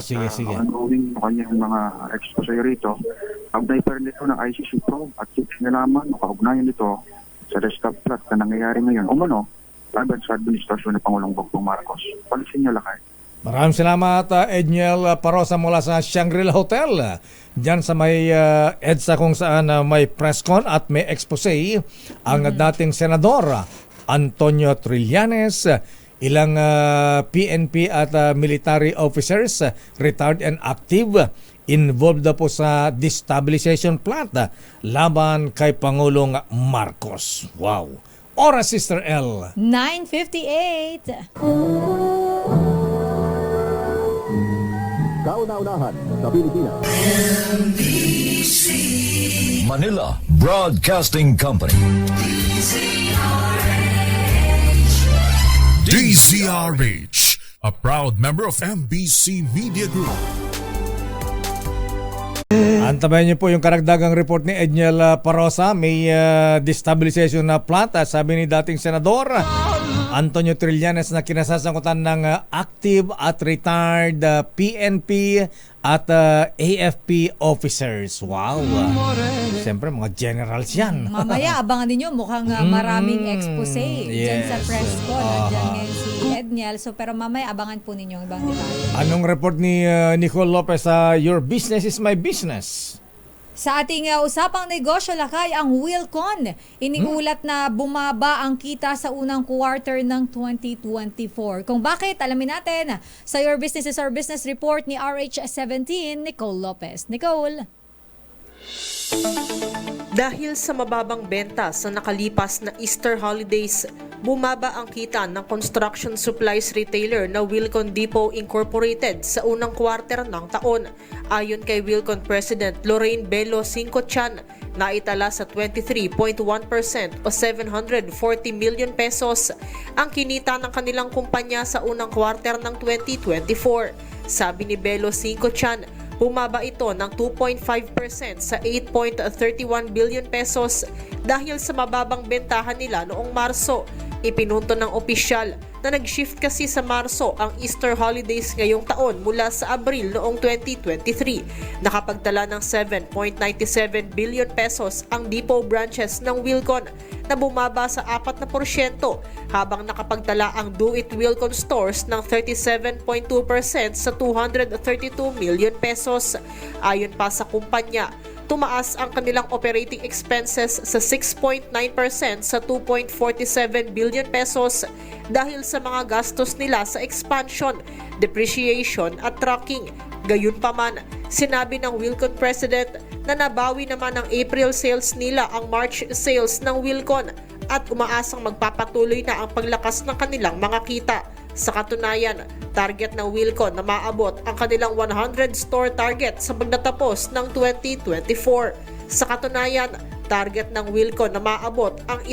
Sige. Ongoing kanyang mga expose rito, kaugnay pa rin ito ng ICC probe at sinalaman o kaugnayan nito sa desktop plot na nangyayari ngayon umano laban sa administrasyon ng Pangulong Bongbong Marcos. Pansin niyo Lakay. Maraming salamat Edniel Parosa mula sa Shangri-La Hotel dyan sa may EDSA kung saan may press con at may expose ang dating Senador Antonio Trillanes, ilang PNP at military officers retired and active involved na po sa destabilization plot laban kay Pangulong Marcos. Wow! Oras, Sister L. 9:58. Kauna-unahan sa Pilipinas. NBC Manila Broadcasting Company. DZRH, a proud member of MBC Media Group. Antabayan niyo po yung karagdagang report ni Edniel Parosa. May destabilization na plot, sabi ni dating Senador Antonio Trillanes na kinasasangkutan ng active at retired PNP at AFP officers. Wow! Siyempre, mga generals yan. Mamaya, abangan ninyo. Mukhang maraming expose dyan sa press ko. Nandiyan ngayon si Edniel. So, pero mamaya, abangan po ninyo ibang detalye. Anong report ni Nicole Lopez sa Your Business is My Business? Sa ating usapang negosyo, Lakay, ang Wilcon. Iniulat na bumaba ang kita sa unang quarter ng 2024. Kung bakit, alamin natin sa Your Business is Our Business report ni RH17, Nicole Lopez. Nicole. Dahil sa mababang benta sa nakalipas na Easter holidays, bumaba ang kita ng construction supplies retailer na Wilcon Depot Incorporated sa unang quarter ng taon. Ayon kay Wilcon President Lorraine Belo Cinco-Chan, naitala sa 23.1% o 740 million pesos ang kinita ng kanilang kumpanya sa unang quarter ng 2024. Sabi ni Belo Cinco-Chan, bumaba ito ng 2.5% sa 8.31 billion pesos dahil sa mababang bentahan nila noong Marso. Ipinunto ng opisyal na nag-shift kasi sa Marso ang Easter holidays ngayong taon mula sa Abril noong 2023. Nakapagtala ng 7.97 billion pesos ang depot branches ng Wilcon na bumaba sa 4% habang nakapagtala ang Do It Wilcon stores ng 37.2% sa 232 million pesos. Ayon pa sa kumpanya, tumaas ang kanilang operating expenses sa 6.9% sa 2.47 billion pesos dahil sa mga gastos nila sa expansion, depreciation at trucking. Gayunpaman, sinabi ng Wilcon President na nabawi naman ang April sales nila ang March sales ng Wilcon at umaasang magpapatuloy na ang paglakas ng kanilang mga kita. Sa katunayan, target ng Wilcon na maabot ang kanilang 100 store target sa pagtatapos ng 2024. Sa katunayan, target ng Wilcon na maabot ang 100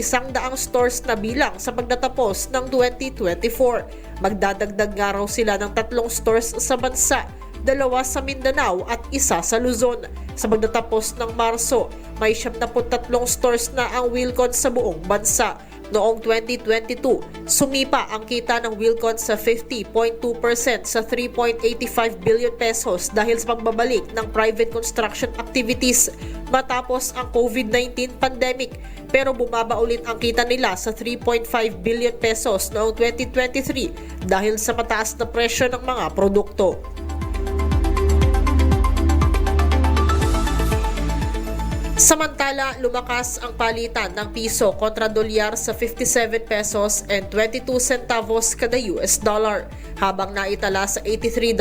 stores na bilang sa pagtatapos ng 2024. Magdadagdag nga raw sila ng 3 stores sa bansa, 2 sa Mindanao at 1 sa Luzon. Sa pagtatapos ng Marso, may 73 stores na ang Wilcon sa buong bansa. Noong 2022, sumipa ang kita ng Wilcon sa 50.2% sa 3.85 billion pesos dahil sa pagbabalik ng private construction activities matapos ang COVID-19 pandemic. Pero bumaba ulit ang kita nila sa 3.5 billion pesos noong 2023 dahil sa mataas na presyo ng mga produkto. Samantala, lumakas ang palitan ng piso kontra dolyar sa 57 pesos and 22 centavos kada US dollar, habang naitala sa $83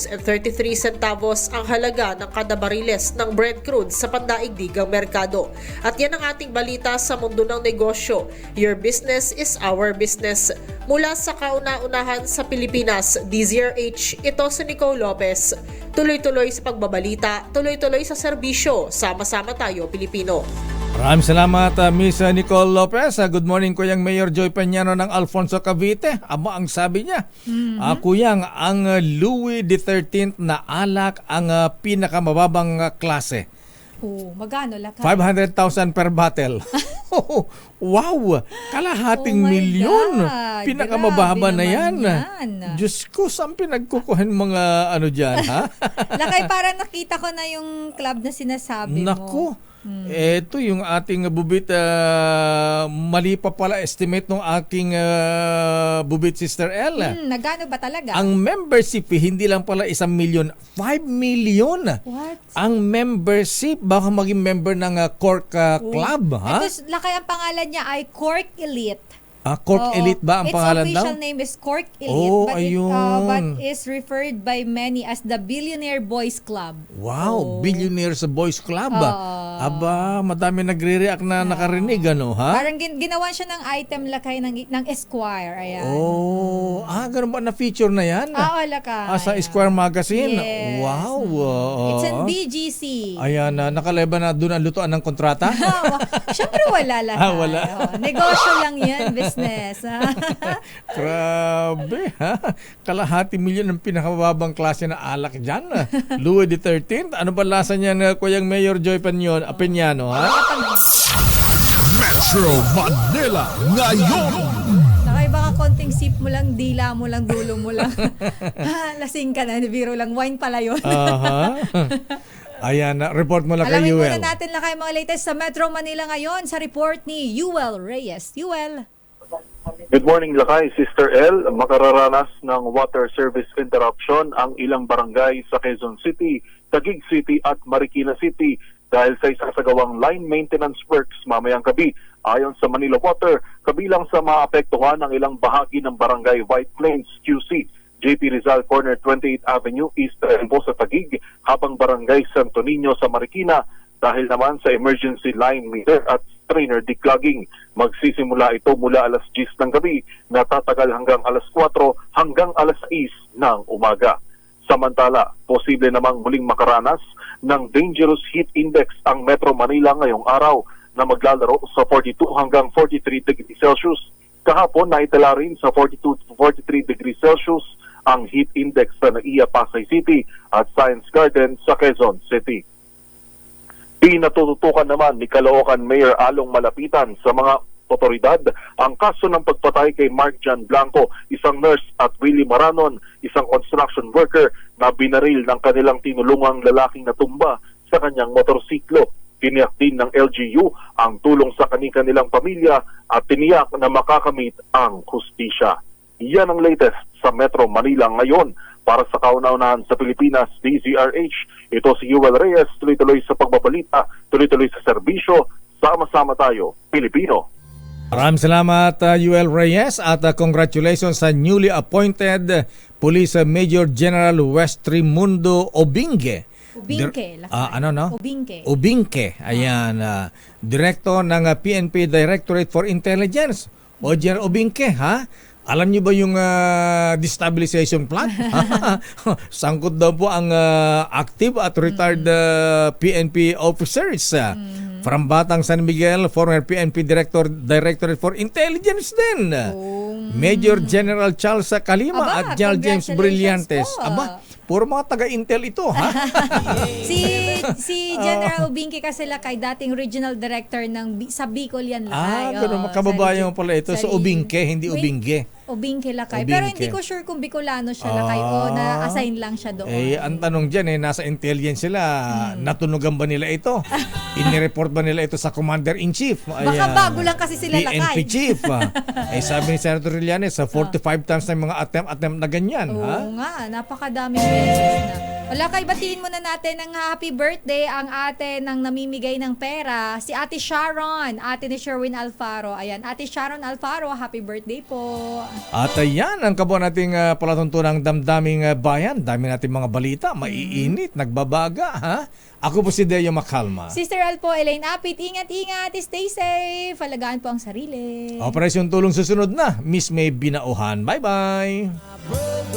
and 33 centavos ang halaga ng kada bariles ng Brent crude sa pandaigdigang merkado. At yan ang ating balita sa mundo ng negosyo. Your business is our business. Mula sa kauna-unahan sa Pilipinas, DZRH, ito si Nicole Lopez. Tuloy-tuloy sa pagbabalita, tuloy-tuloy sa serbisyo. Sama-sama tayo, Pilipino. Maraming salamat, Miss Nicole Lopez. Good morning, Kuyang Mayor Joy Peñano ng Alfonso, Cavite. Aba, ang sabi niya, Kuyang, ang Louis XIII na alak ang pinakamababang klase. Oh, magano Lakay? 500,000 per bottle. Wow! Kalahating milyon. God. Pinakamababa na yan. yan. Diyos ko, saan pinagkukuhan mga ano dyan, ha? Lakay, parang nakita ko na yung club na sinasabi mo. Naku. Ito yung ating bubit, mali pa pala estimate ng aking bubit Sister L. Nagano ba talaga? Ang membership hindi lang pala 1 million, 5 million. What? Ang membership, baka maging member ng Cork Club, ha? Ito, Lakay, ang pangalan niya ay Cork Elite. Cork Elite ba ang pangalan daw? Its official name is Cork Elite, but ayun. is referred by many as the Billionaire Boys Club. Wow, Billionaires Boys Club. Aba, madami nagre-react na nakarinig, ano, ha? Parang ginawa siya ng item, Lakay, ng Esquire. Ayan. Ganun ba na-feature na yan? Lakay. Sa Esquire Magazine? Yes. Wow. It's in BGC. Ayan, nakaleba na doon ang lutuan ng kontrata? Siyempre wala lahat. Wala. Negosyo lang yan, business. Grabe, ha? Kalahati milyon ang pinakababang klase na alak dyan. Louis XIII. Ano ba lasa niyan, Kuyang Mayor Joy Peñano, ha? Metro Manila ngayon. Nakay baka konting sip mo lang, dila mo lang, dulo mo lang. Lasing ka na, biro lang. Wine pala yun. Ayan, report mo lang kay Alamin Yuel. muna natin lang kayo mga latest sa Metro Manila ngayon sa report ni Yuel Reyes. Yuel. Good morning, Lakay. Sister L, makararanas ng water service interruption ang ilang barangay sa Quezon City, Taguig City at Marikina City dahil sa isasagawang line maintenance works mamayang gabi. Ayon sa Manila Water, kabilang sa maapektuhan ng ilang bahagi ng Barangay White Plains, QC, JP Rizal Corner 28th Avenue East po sa Taguig, habang Barangay Santo Niño sa Marikina dahil naman sa emergency line meter at strainer declogging. Magsisimula ito mula alas 10 ng gabi na tatagal hanggang alas 4 hanggang alas 6 ng umaga. Samantala, posible namang muling makaranas ng dangerous heat index ang Metro Manila ngayong araw na maglalaro sa 42 hanggang 43 degrees Celsius. Kahapon, naitala rin sa 42 to 43 degrees Celsius ang heat index sa NAIA Pasay City at Science Garden sa Quezon City. Pinatututukan naman ni Caloocan Mayor Along Malapitan sa mga otoridad ang kaso ng pagpatay kay Mark John Blanco, isang nurse, at Willie Maranon, isang construction worker na binaril ng kanilang tinulungang lalaking natumba sa kanyang motorsiklo. Tiniyak din ng LGU ang tulong sa kanilang pamilya at tiniyak na makakamit ang hustisya. Yan ang latest sa Metro Manila ngayon. Para sa kauna-unahan sa Pilipinas, DZRH, ito si Yuel Reyes, tuloy-tuloy sa pagbabalita, tuloy-tuloy sa serbisyo, sama-sama tayo, Pilipino. Maraming salamat, Yuel Reyes, at congratulations sa newly appointed Police Major General Westrimundo Obingue. Obingue. Ayan, Director ng PNP Directorate for Intelligence. O General Obingue, ha? Alam niyo ba yung destabilization plan? Sangkot daw po ang active at retired PNP officers. From Batang San Miguel, former PNP Directorate for Intelligence din. Major General Charles Calima at General James Brillantes. Puro mga taga-Intel ito, ha? si General Obingue kasi lakay, dating regional director sa Bicol yan lakay. Ganun, makababayan mo pala ito. So Obingue, hindi Obingue. Obingue lakay. Pero hindi ko sure kung Bicolano siya lakay o na-assign lang siya doon. Ang tanong dyan, nasa intelligence sila, natunugan ba nila ito? Inireport ba nila ito sa Commander-in-Chief? Baka bago lang kasi sila lakay. PNP Chief. Sabi ni Senator Trillanes, 45 times na yung mga attempt na ganyan. Oo nga, napakadaming beses na. Wala kay, batiin muna natin ng happy birthday ang ate ng namimigay ng pera, si Ate Sharon, ate ni Sherwin Alfaro. Ayan, Ate Sharon Alfaro, happy birthday po. At ayan, ang kabuan nating palatuntunang damdaming bayan. Dami nating mga balita, maiinit, nagbabaga, ha? Ako po si Deo Macalma. Sister Al po, Elaine Apit, ingat-ingat, stay safe, alagaan po ang sarili. Operasyon Tulong susunod na, Miss May Binauhan. Bye-bye!